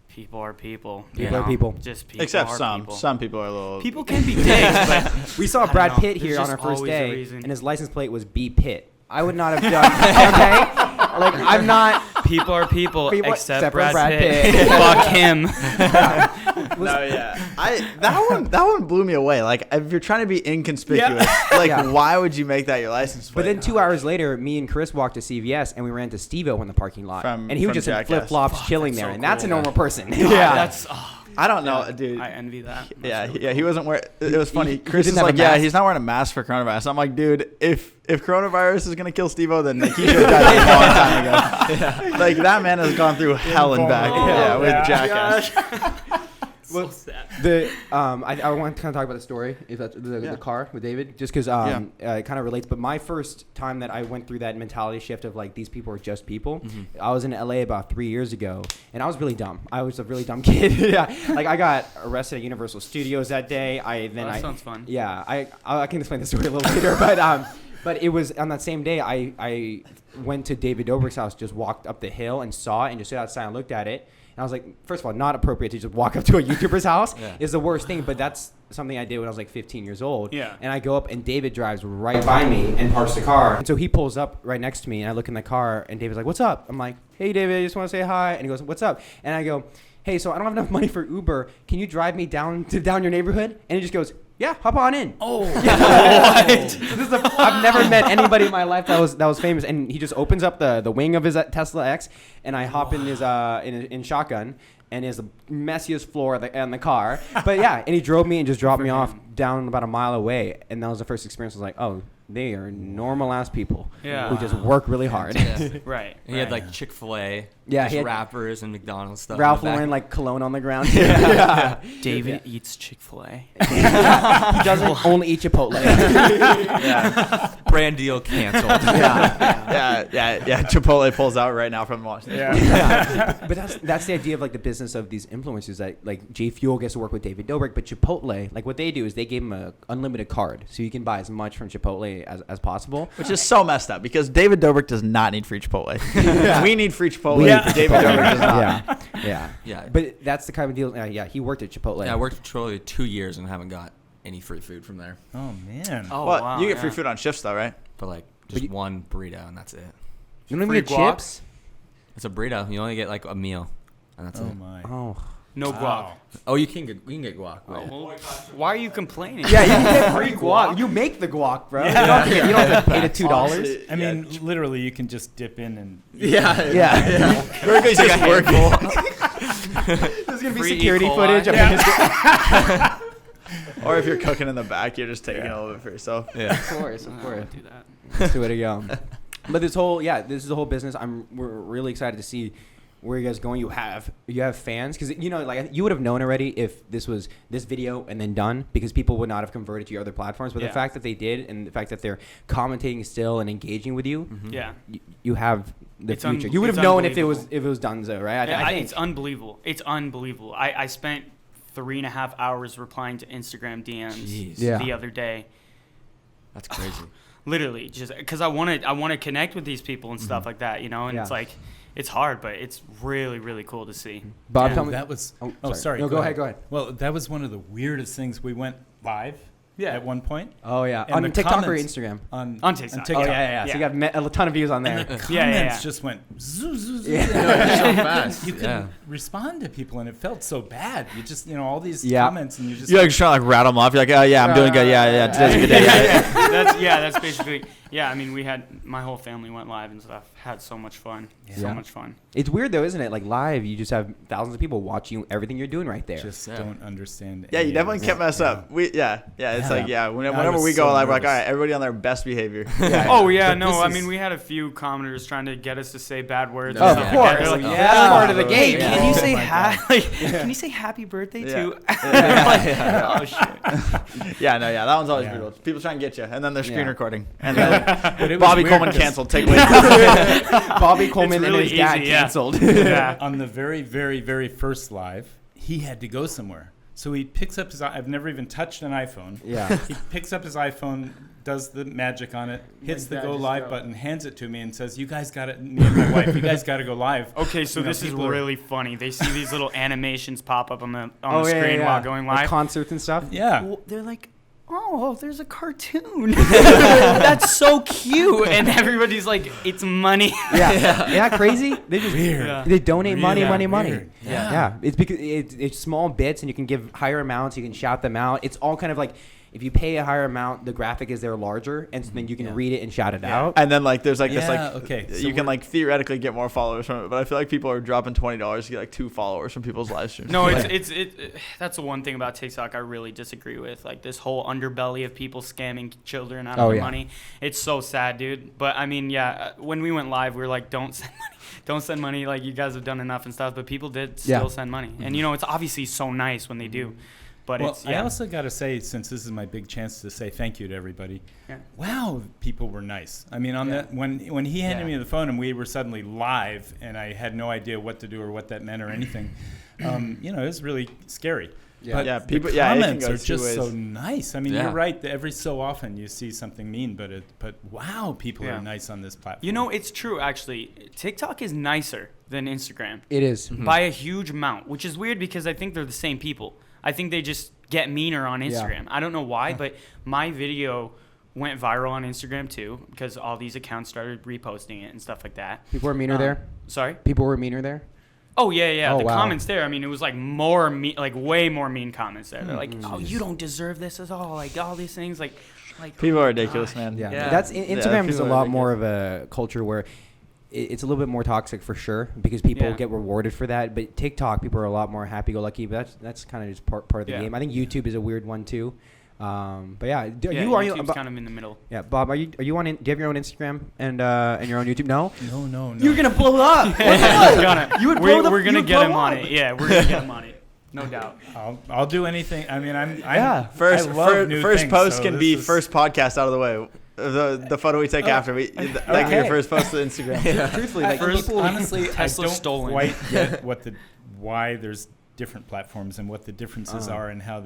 people are people. you People are know? people. Just people Except are some. people. Some people are a little. People can be dicks, but We saw I don't Brad know. Pitt There's here on just our first always a day, reason. and his license plate was B Pitt. I would not have done. Okay, Like I'm not. People are people, except for Brad Pitt. Fuck him. No, yeah. That one blew me away. Like, if you're trying to be inconspicuous, why would you make that your license plate? But then 2 hours later, me and Chris walked to CVS and we ran to Steve-O in the parking lot, and he was just in flip flops chilling there, and that's a normal person. Yeah, That's. I don't know, dude. I envy that. Yeah, he wasn't wearing. It was funny. Chris didn't is have like, a yeah, mask. he's not wearing a mask for coronavirus. I'm like, dude, if coronavirus is gonna kill Steve-O, then he should have died a long time ago. Yeah. Like that man has gone through hell and back. With Jackass. So sad. I want to kind of talk about the story, if that's the car with David, just because it kind of relates. But my first time that I went through that mentality shift of like these people are just people, I was in LA about 3 years ago, and I was really dumb. I was a really dumb kid. Yeah, like I got arrested at Universal Studios that day. That sounds fun. Yeah, I can explain the story a little later, but it was on that same day I went to David Dobrik's house, just walked up the hill and saw it, and just stood outside and looked at it. And I was like, first of all, not appropriate to just walk up to a YouTuber's house is the worst thing. But that's something I did when I was like 15 years old. Yeah. And I go up and David drives right by me and parks the car. And so he pulls up right next to me and I look in the car and David's like, what's up? I'm like, hey, David, I just want to say hi. And he goes, what's up? And I go, hey, so I don't have enough money for Uber. Can you drive me down your neighborhood? And he just goes, yeah, hop on in. Oh, what? So I've never met anybody in my life that was famous. And he just opens up the wing of his Tesla X, and I hop in his in shotgun, and he has the messiest floor in the car. But yeah, and he drove me and just dropped me off down about a mile away, and that was the first experience. I was like, oh, they are normal ass people who just work really hard. Yeah. Right. He had like Chick-fil-A, he had rappers and McDonald's stuff. Ralph Lauren like cologne on the ground. David eats Chick-fil-A. He doesn't only eat Chipotle. Brand deal canceled. Yeah. Chipotle pulls out right now from Washington. But that's the idea of like the business of these influencers, that like J Fuel gets to work with David Dobrik, but Chipotle, like what they do is they gave him a unlimited card, so you can buy as much from Chipotle as possible. Which is so messed up because David Dobrik does not need free Chipotle. We need free Chipotle. David Dobrik does not. Yeah. But that's the kind of deal. He worked at Chipotle. Yeah, I worked at Chipotle 2 years and haven't got any free food from there. Oh man. Oh, well, wow, you get free food on shifts though, right? But like just one burrito and that's it. You don't even Free get guac? chips. It's a burrito. You only get like a meal, and that's it. My. Oh. No guac. Oh, you can get guac. Oh, well, why are you complaining? Yeah, you can get free guac. You make the guac, bro. You don't have to pay the $2. I mean, literally, you can just dip in and. Yeah. We're going to just work. There's gonna be Free security E. coli. footage. Or if you're cooking in the back, you're just taking a little bit for yourself. Yeah. Of course. Do that. That's the way to go. But this is the whole business. We're really excited to see where you guys going. You have fans, because like you would have known already if this was this video and then done, because people would not have converted to your other platforms. But the fact that they did, and the fact that they're commentating still and engaging with you, you have the future. You would have known if it was Dunzo, right? I think it's unbelievable. It's unbelievable. I spent 3.5 hours replying to Instagram DMs the other day. That's crazy. Literally, just because I want to connect with these people and stuff like that, and it's like, it's hard, but it's really, really cool to see. Bob, tell me. That was. Sorry. No, go ahead. Well, that was one of the weirdest things. We went live. At one point. Oh yeah, and on TikTok or Instagram? On TikTok. Oh yeah. So you got a ton of views on there. And the comments just went zoo. So fast. You couldn't respond to people, and it felt so bad. You just, all these comments, and you just. You're like trying to like rattle them off. You're like, oh yeah, I'm doing good. Yeah, today's a good day. That's basically. Yeah, I mean, my whole family went live and stuff. Had so much fun. So much fun. It's weird though, isn't it? Like live, you just have thousands of people watching everything you're doing right there. Just don't understand. Yeah, you definitely can't mess up. It's like whenever we go live, we're like, all right, everybody on their best behavior. I mean, we had a few commenters trying to get us to say bad words. Of course, that's part of the game. Can you say Can you say happy birthday too? Oh shit. That one's always brutal. People trying to get you, and then they're screen recording, and then But Bobby Coleman canceled. Take away. Bobby Coleman really and his dad easy, canceled. On the very, very, very first live, he had to go somewhere. So he picks up I've never even touched an iPhone. Yeah. He picks up his iPhone, does the magic on it, hits the go live button, hands it to me, and says, "You guys got it." Me and my wife, you guys got to go live. Okay, so this is really funny. They see these little animations pop up on the screen while going live. Like concerts and stuff. Yeah. Well, they're like oh, there's a cartoon. That's so cute. And everybody's like, it's money. Yeah, crazy. They just they donate money. Yeah. It's because it's small bits, and you can give higher amounts. You can shout them out. It's all kind of like, if you pay a higher amount, the graphic is there larger, and so then you can read it and shout it out. And then like there's like this like okay. So you can like theoretically get more followers from it, but I feel like people are dropping $20 to get like 2 followers from people's live streams. No, it's that's the one thing about TikTok I really disagree with. Like this whole underbelly of people scamming children out of their money. It's so sad, dude. But I mean, when we went live, we were like, don't send money. Don't send money. Like, you guys have done enough and stuff. But people did still send money. And, it's obviously so nice when they do. But I also got to say, since this is my big chance to say thank you to everybody, wow, people were nice. I mean, on that when he handed me the phone and we were suddenly live and I had no idea what to do or what that meant or anything, it was really scary. Yeah, But people. the Yeah, comments are just so nice. I mean, Yeah. you're right. Every so often you see something mean, but wow, people are nice on this platform. it's true, actually. TikTok is nicer than Instagram. It is. By a huge amount, which is weird because I think they're the same people. I think they just get meaner on Instagram. I don't know why, but my video went viral on Instagram too because all these accounts started reposting it and stuff like that. People were meaner there. Sorry? People were meaner there. Oh, yeah. Oh, the wow. comments there, I mean, it was like more mean, like way more mean comments there. They're like, oh, you don't deserve this at all. Like all these things, like People are ridiculous, man. Yeah. That's Instagram is a people are lot ridiculous. more of a culture where it's a little bit more toxic for sure because people get rewarded for that. But TikTok, people are a lot more happy-go-lucky. But that's kind of just part of the game. I think YouTube is a weird one too. But YouTube's kind of in the middle. Yeah, Bob, are you on? Do you have your own Instagram and your own YouTube? No. No. You're gonna blow up. We're gonna get him on it. Yeah, we're gonna get him on it. No doubt. I'll do anything. I mean, First I love new first things, post so can this be is- first podcast out of the way. The photo we take after like your first post to Instagram. Truthfully, like honestly, Tesla I don't stolen. quite get why there's different platforms and what the differences are and how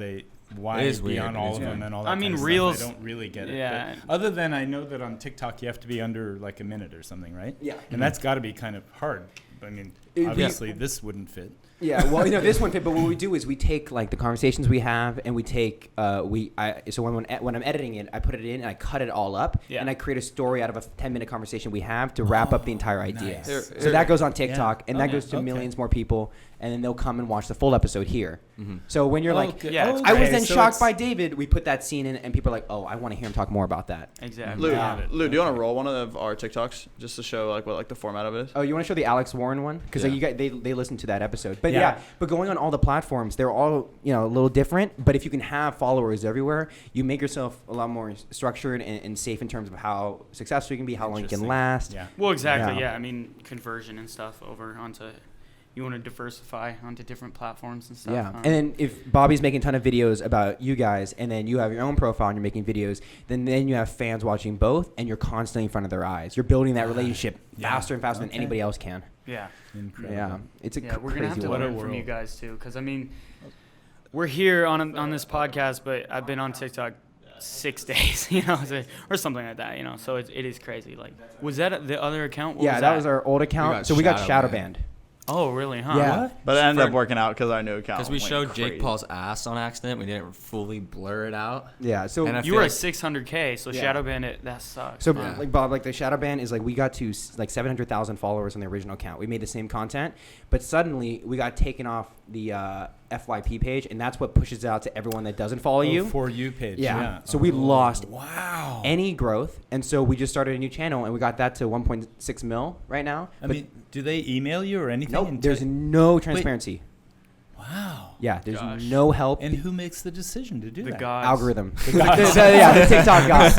why It is be weird. on all of them and all that. I mean, kind of Reels- stuff. I don't really get it. Yeah. But other than I know that on TikTok you have to be under like a minute or something, right? Yeah. And that's got to be kind of hard. I mean, obviously this wouldn't fit. Yeah, well, this one fit. But what we do is we take like the conversations we have, and we take so when I'm editing it, I put it in and I cut it all up, and I create a story out of a 10-minute conversation we have to wrap up the entire idea. Nice. So that goes on TikTok, and that Okay, goes to okay. millions more people, and then they'll come and watch the full episode here. So when you're like, Okay. Yeah, I was Okay, then so shocked it's- by David, we put that scene in, and people are like, oh, I want to hear him talk more about that. Exactly. Lou, Yeah. Lou, do you want to roll one of our TikToks just to show like what like the format of it is? Oh, you want to show the Alex Warren one? Because Yeah. you guys, they listened to that episode. But Yeah. but going on all the platforms, they're all a little different. But if you can have followers everywhere, you make yourself a lot more structured and safe in terms of how successful you can be, how long you can Interesting. last. Yeah. Well, exactly. Yeah. Yeah. I mean, conversion and stuff over onto. You want to diversify onto different platforms and stuff. Yeah, and then if Bobby's making a ton of videos about you guys, and then you have your own profile and you're making videos, then you have fans watching both, and you're constantly in front of their eyes. You're building that relationship faster and faster than anybody else can. Yeah. Incredible. Yeah, it's a We're gonna have crazy to world. learn from you guys too, because I mean, we're here on this podcast, but I've been on TikTok 6 days, or something like that, So it is crazy. Like, was that the other account? What Yeah, that was our old account. got So we got shadow shadow banned. banned. Oh, really? Huh? Yeah. But it ended up For- working out because our new account. Because we went showed crazy. Jake Paul's ass on accident. We didn't fully blur it out. Yeah, so And I You feel were like- at 600K, so Yeah. Shadow Bandit, that sucks. So man. like Bob, like the shadow ban is like we got to like 700,000 followers on the original account. We made the same content, but suddenly we got taken off the FYP page, and that's what pushes out to everyone that doesn't follow you. For you page. Yeah. So we lost Wow. any growth, and so we just started a new channel, and we got that to 1.6 mil right now. I But mean, do they email you or anything? nope, and there's tell- no transparency. Wow. Yeah, there's Gosh. no help. And who makes the decision to do the that? gods. Algorithm. The gods. The TikTok gods.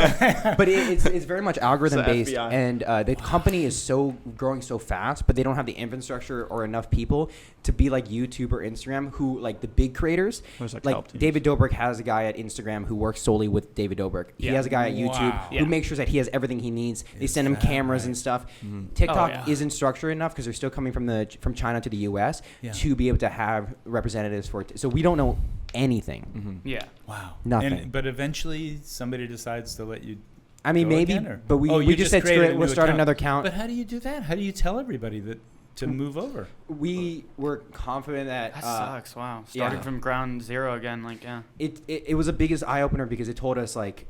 But it's very much algorithm based, FBI. and the company is so growing so fast, but they don't have the infrastructure or enough people to be like YouTube or Instagram, who like the big creators. There's, like, Like help teams. David Dobrik has a guy at Instagram who works solely with David Dobrik. He Yeah. has a guy at YouTube Wow. who Yeah. makes sure that he has everything he needs. They Is send him that cameras right? and stuff. TikTok Oh, yeah. isn't structured enough because they're still coming from China to the US Yeah. to be able to have representatives for it. So we don't know anything. Yeah. Wow. Nothing. But eventually somebody decides to let you. I mean, go maybe, again, or- but we Oh, you just said created a we'll new start account. another account. But how do you do that? How do you tell everybody that to move over. We were confident that That sucks. Wow. Starting from ground zero again. Like, yeah. It was the biggest eye opener because it told us like.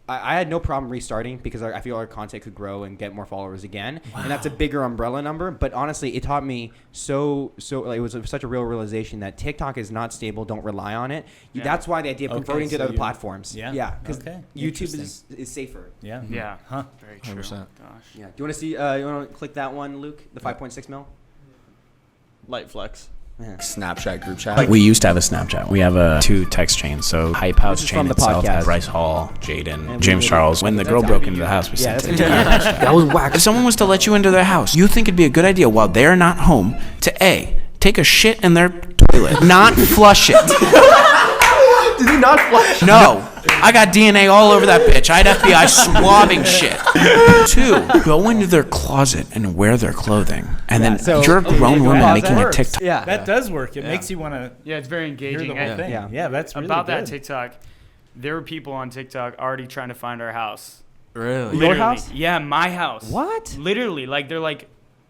I had no problem restarting because I feel our content could grow and get more followers again, and that's a bigger umbrella number. But honestly, it taught me so like, it was such a real realization that TikTok is not stable. Don't rely on it. Yeah. That's why the idea of converting to the other platforms. Yeah. because YouTube is safer. Yeah. Yeah. Huh. Very true. 100%. Gosh. Yeah. Do you want to see? You want to click that one, Luke? The 5.6 mil. Light flex. Snapchat group chat. We used to have a Snapchat. We have a 2 text chains. So Hype House This is chain from the itself podcast. has Bryce Hall, Jaden, And James we- Charles. When the girl broke into the house, we sent it. That was whack. If someone was to let you into their house, you think it'd be a good idea while they're not home to A, take a shit in their toilet, not flush it. Did he not flush? No. I got DNA all over that bitch. I had FBI swabbing shit. 2, go into their closet and wear their clothing. And then so- you're a grown woman That making a works. TikTok. Yeah. That does work. It makes you want to Yeah, it's very hear the engaging. whole thing. Yeah. Yeah, that's really About that good. TikTok, there were people on TikTok already trying to find our house. Really? Your Literally. house? Yeah, my house. What? Literally, like they're like,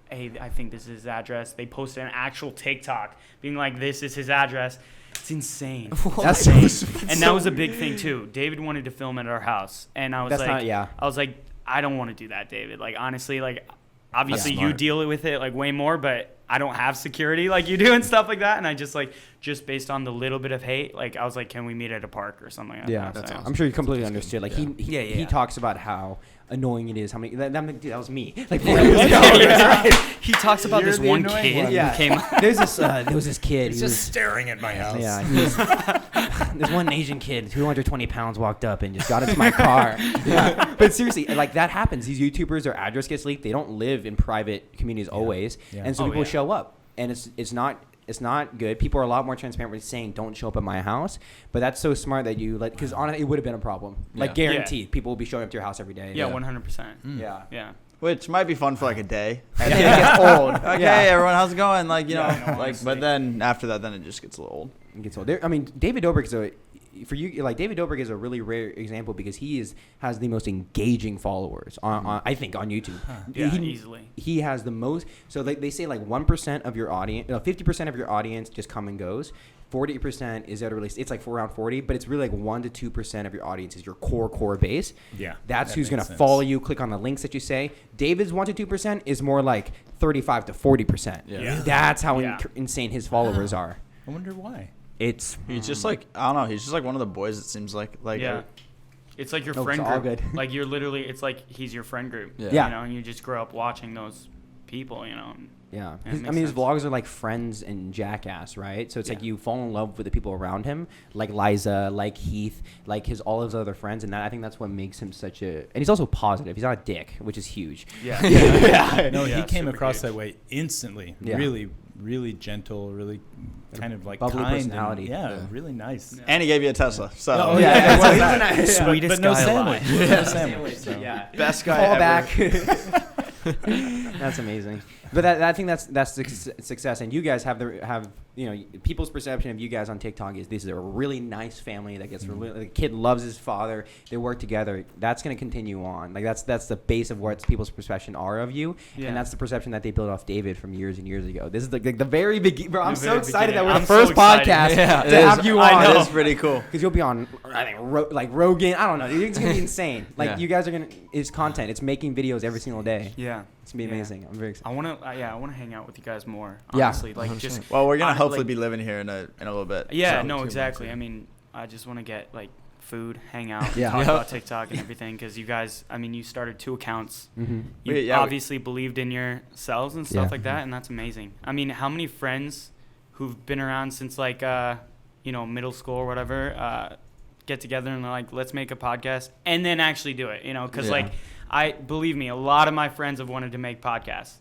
hey, I think this is his address. They posted an actual TikTok being like, this is his address. It's insane. That's And that was a big thing too. David wanted to film at our house, and I was That's like, not- yeah. I was like, I don't want to do that, David. Like honestly, like obviously That's you smart. deal with it like way more, but I don't have security like you do and stuff like that. And I just based on the little bit of hate, like I was like, can we meet at a park or something? Like Yeah, that. So- I'm sure you completely understood. Like he Yeah. talks about how annoying it is. How many? Dude, that was me. Like 4 years ago. He talks about You're this the one annoying kid one. Yeah. who came. There was this kid. He's he was, just staring at my house. yeah. He was, this one Asian kid, 220 pounds, walked up and just got into my car. Yeah. But seriously, like that happens. These YouTubers, their address gets leaked. They don't live in private communities always, Yeah. and so Oh, people yeah. show up, and it's not good. People are a lot more transparent with saying don't show up at my house, but that's so smart that you let, because honestly, it would have been a problem. Like Yeah. guaranteed, people will be showing up to your house every day. Yeah, 100%. Yeah. Yeah. Which might be fun for like a day. And then it gets old. Okay, Yeah. everyone, how's it going? Like, you know, Yeah, no, like, honestly. but then after that, then it just gets a little old. It gets old. I mean, David Dobrik is David Dobrik is a really rare example because he has the most engaging followers on I think on YouTube. Yeah, he, easily. He has the most. So they say like 1% of your audience, 50% of your audience just come and goes. 40% is at a release. It's like around 40, but it's really like 1 to 2% of your audience is your core base. Yeah, That's that who's gonna makes sense. follow you. Click on the links that you say. David's 1 to 2% is more like 35 to 40%. Yeah. That's how Yeah. insane his followers are. I wonder why. It's He's just like, I don't know, he's just like one of the boys, it seems like. Yeah. It's like your Oh, friend it's all group. good. Like you're literally, it's like he's your friend group. Yeah. Yeah. You know, and you just grow up watching those people, you know. Yeah, Yeah, it I makes mean, his sense. vlogs are like Friends and Jackass, right? So it's like Yeah. you fall in love with the people around him, like Liza, like Heath, like all of his other friends, and I think that's what makes him such a. And he's also positive. He's not a dick, which is huge. Yeah. No, Yeah, he came super across cute. that way instantly. Yeah. Really, really gentle, really kind of like Bubbly kind personality. And, Yeah. really nice. And he gave you a Tesla. So Oh, yeah, well, yeah, yeah. Sweetest but no guy alive. sandwich. No sandwich. So. Yeah, best guy call ever. back. That's amazing. But I think that's success, and you guys have people's perception of you guys on TikTok is this is a really nice family that gets the kid loves his father, they work together. That's going to continue on. Like that's the base of what people's perception are of you, Yeah. and that's the perception that they built off David from years and years ago. This is the very beginning. Bro, I'm The so very excited that beginning. we're I'm the so first excited. podcast Yeah. to have you on. I know. It's pretty cool. Because you'll be on, I think, like Rogan. I don't know. It's gonna be insane. Like Yeah. you guys are gonna. It's content. It's making videos every single day. Yeah. It's gonna be Yeah. amazing. I'm very excited. I want to hang out with you guys more. Yeah. Honestly, like just. Well, we're going to I- hopefully like- be living here in a little bit. Yeah. So. No. Exactly. I mean, I just want to get like food, hang out, Yeah. talk Yeah. about TikTok and everything because you guys. I mean, you started 2 accounts. Mm-hmm. You Yeah, we- obviously believed in yourselves and stuff Yeah. like that, and that's amazing. I mean, how many friends who've been around since like middle school or whatever get together and they're like, let's make a podcast and then actually do it, because Yeah. like believe me, a lot of my friends have wanted to make podcasts.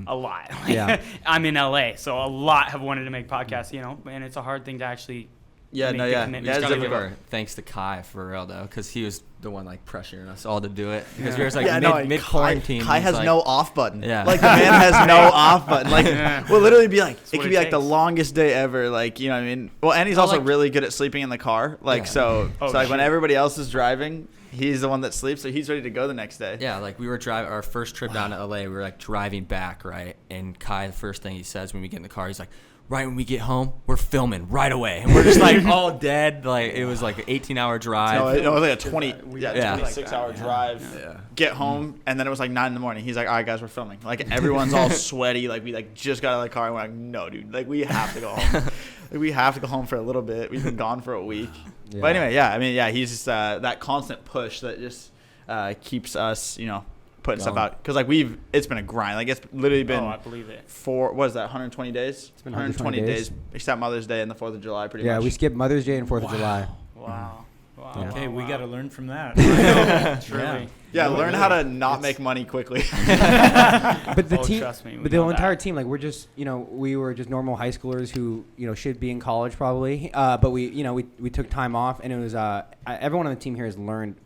A lot. Yeah. I'm in LA, so a lot have wanted to make podcasts, and it's a hard thing to actually Yeah, make no, the yeah. commitment. We just Yeah, gotta it's give difficult. our thanks to Kai for real though, because he was the one like pressuring us all to do it. Because we were like Yeah, no, mid quarantine. Kai has no off button. Yeah. Like the man has no off button. Like we'll literally be like, it what could it be like the takes. longest day ever. Like, you know what I mean? Well, and he's also like- really good at sleeping in the car. Like, Yeah. so Oh, like when shit. everybody else is driving, he's the one that sleeps. So he's ready to go the next day. Yeah, like we were driving our first trip down to LA. We were like driving back, right? And Kai, the first thing he says when we get in the car, he's like, "Right when we get home, we're filming right away." And we're just like all dead. Like it was like an 18-hour drive. No, it was like a 26 Yeah. hour drive. Yeah. Get home, and then it was like 9 in the morning. He's like, "All right, guys, we're filming." Like everyone's all sweaty. Like we like just got out of the car, and we're like, "No, dude. Like we have to go home. Like, we have to go home for a little bit. We've been gone for a week." Yeah. But anyway, yeah. I mean, yeah. He's just that constant push that just keeps us, you know, putting stuff Going. out. Because like it's been a grind. Like it's literally been Oh, I believe it. what is that? 120 days. It's been 120 120 days, except Mother's Day and the 4th of July. Pretty Yeah, much. we skipped Mother's Day and 4th of July. Wow. Wow. Yeah. Okay, we wow. got to learn from that. Truly. Yeah, learn how to not make money quickly. But the Oh, team, trust me, we but the know entire that. team, like we're just, you know, we were just normal high schoolers who, you know, should be in college probably. But we, you know, we took time off, and it was everyone on the team here has learned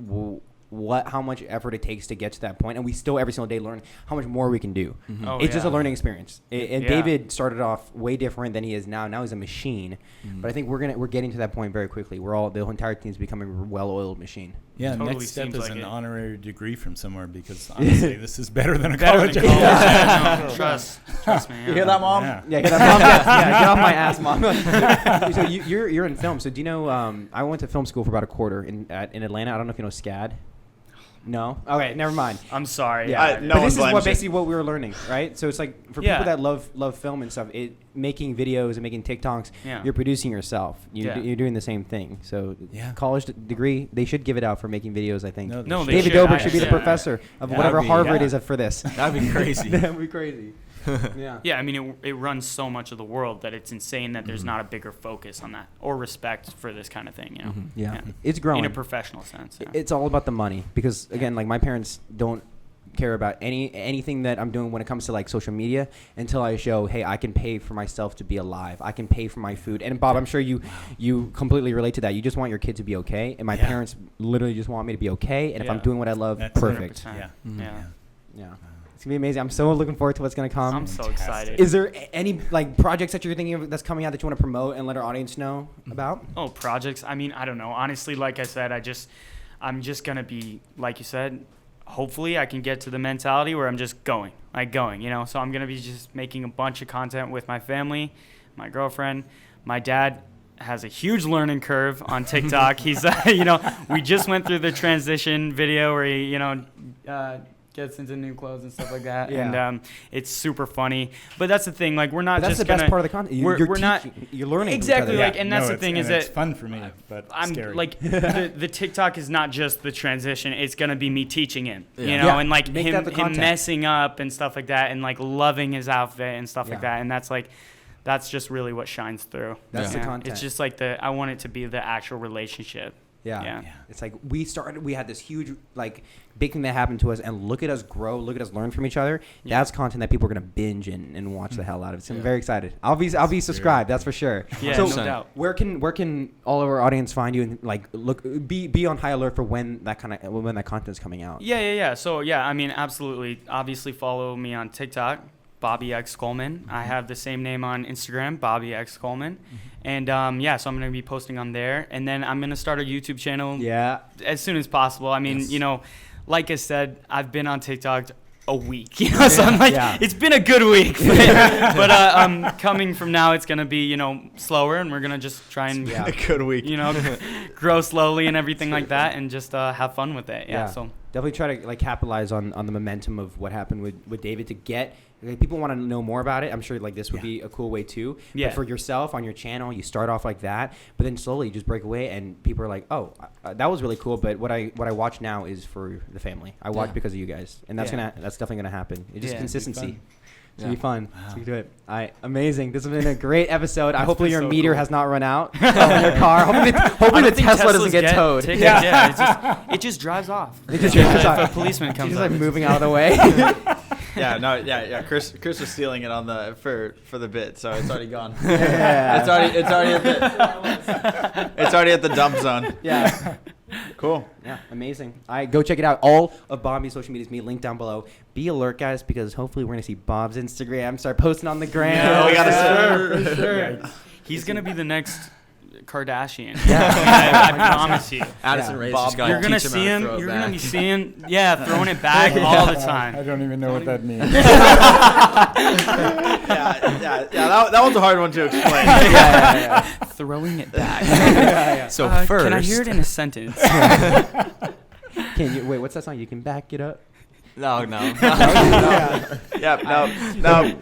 how much effort it takes to get to that point, and we still every single day learn how much more we can do. Oh, It's just a yeah. learning experience. And Yeah. David started off way different than he is now. Now he's a machine, but I think we're getting to that point very quickly. The entire team's becoming a well-oiled machine. Yeah, Totally next step seems is like an it. honorary degree from somewhere because honestly, this is better than a Better college. than college. Yeah, no, trust me. You hear that, Mom? Yeah. Yeah, get that mom. Yeah, get off my ass, mom. So you're in film. So do you know? I went to film school for about a quarter in Atlanta. I don't know if you know SCAD. No. Okay, never mind. I'm sorry. Yeah, no but one this is blames what you. basically what we were learning, right? So it's like for Yeah. people that love film and stuff, making videos and making TikToks, Yeah. you're producing yourself. Yeah. You're doing the same thing. So Yeah. college degree, they should give it out for making videos. I think. No, they David should. Dobrik should be the Yeah. professor of Yeah. whatever That'd be- Harvard yeah. is for this. That'd be crazy. That'd be crazy. Yeah. Yeah, I mean, it runs so much of the world that it's insane that there's not a bigger focus on that or respect for this kind of thing, you know? Yeah. It's growing. In a professional sense. Yeah. It's all about the money because again, like my parents don't care about anything that I'm doing when it comes to like social media until I show, hey, I can pay for myself to be alive. I can pay for my food. And Bob, I'm sure you completely relate to that. You just want your kid to be okay, and my Yeah. parents literally just want me to be okay. And if I'm Yeah. doing what I love, That's perfect. 100%. Yeah. Yeah. Yeah, it's gonna be amazing. I'm so looking forward to what's gonna come. I'm so excited. Is there any like projects that you're thinking of that's coming out that you want to promote and let our audience know about? Oh, projects. I mean, I don't know. Honestly, like I said, I'm just gonna be, like you said, hopefully I can get to the mentality where I'm just going, you know? So I'm gonna be just making a bunch of content with my family, my girlfriend, my dad has a huge learning curve on TikTok. He's, you know, we just went through the transition video where he, you know, gets into new clothes and stuff like that. Yeah. And it's super funny. But that's the thing, like we're not But that's just the best gonna, part of the content. we're not teaching, you're learning from each exactly other. like, and that's the thing is it's that fun for me, but I'm scary. like the TikTok is not just the transition. It's gonna be me teaching him, you Yeah. know, Yeah, and like make him that the content. messing up and stuff like that, and like loving his outfit and stuff like Yeah. that. And that's just really what shines through. That's the content. It's just like I want it to be the actual relationship. Yeah. Yeah. It's like we had this huge, like, big thing that happened to us, and look at us grow, look at us learn from each other. Yeah. That's content that people are going to binge and watch the hell out of. So I'm very excited. I'll be subscribed, that's for sure. Yeah, so no doubt. where can all of our audience find you and like be on high alert for when that content is coming out? Yeah. So yeah, I mean, absolutely. Obviously, follow me on TikTok, Bobby X Coleman. I have the same name on Instagram, Bobby X Coleman, and yeah, so I'm gonna be posting on there, and then I'm gonna start a YouTube channel Yeah. as soon as possible. I mean, you know, like I said, I've been on TikTok a week, you know, so I'm like, Yeah. it's been a good week, but coming from now, it's gonna be, you know, slower, and we're gonna just try and Yeah. A good week. you know, grow slowly and everything like that, and just have fun with it. Yeah. So definitely try to like capitalize on the momentum of what happened with David to get like, people want to know more about it. I'm sure like this would be a cool way too. Yeah. But for yourself on your channel, you start off like that, but then slowly you just break away, and people are like, "Oh, that was really cool." But what I watch now is for the family. I watch because of you guys, and that's definitely gonna happen. It's just Yeah. consistency. It's Yeah. gonna be fun. So we can do it. Amazing. This has been a great episode. Hopefully been your so meter cool. has not run out in your car. Hopefully I the don't think Tesla doesn't Teslas get towed. tickets. Yeah, it just drives off. It just If drives a off. policeman comes She's up. like moving out of the way. Yeah. Chris was stealing it on the for the bit, so it's already gone. It's already at the dump zone. Yeah. Cool. Yeah, amazing. All right, go check it out. All of Bobby's social media is me linked down below. Be alert, guys, because hopefully we're gonna see Bob's Instagram start posting on the gram. Yeah, we gotta for sure. He's gonna be the next Kardashian. Yeah. I promise you. Addison Rae's just got You're gonna see him. You're gonna be seeing, throwing it back all the time. I don't even know what that means. That one's a hard one to explain. Throwing it back. So first, can I hear it in a sentence? Can you wait? What's that song? You can back it up. no. No.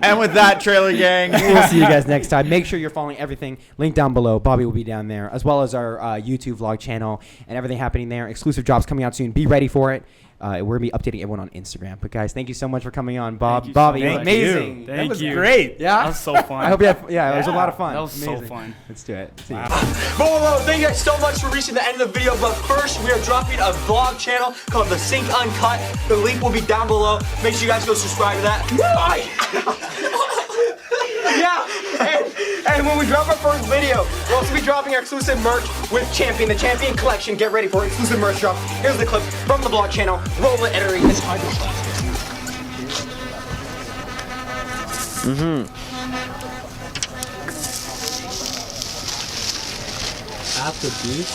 And with that, Trailer Gang. We'll see you guys next time. Make sure you're following everything. Link down below. Bobby will be down there, as well as our YouTube vlog channel and everything happening there. Exclusive drops coming out soon. Be ready for it. We're going to be updating everyone on Instagram. But, guys, thank you so much for coming on, Bob. Bobby, so much. amazing. That was Great. Yeah? That was so fun. I hope you have, it was a lot of fun. That was amazing. so fun. Let's do it. See you. Whoa, thank you guys so much for reaching the end of the video. But first, we are dropping a vlog channel called TheSync Uncut. The link will be down below. Make sure you guys go subscribe to that. And when we drop our first video, we'll also be dropping our exclusive merch with Champion, the Champion Collection. Get ready for exclusive merch drop. Here's the clip from the vlog channel. Roll the editing. It's hard to stop. At the beach?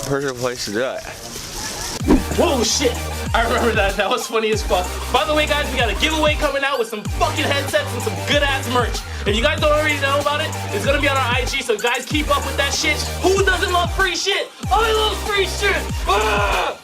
Perfect place to do it. Whoa, shit! I remember that. That was funny as fuck. By the way, guys, we got a giveaway coming out with some fucking headsets and some good-ass merch. If you guys don't already know about it, it's gonna be on our IG, so guys keep up with that shit. Who doesn't love free shit? I love free shit! Ah!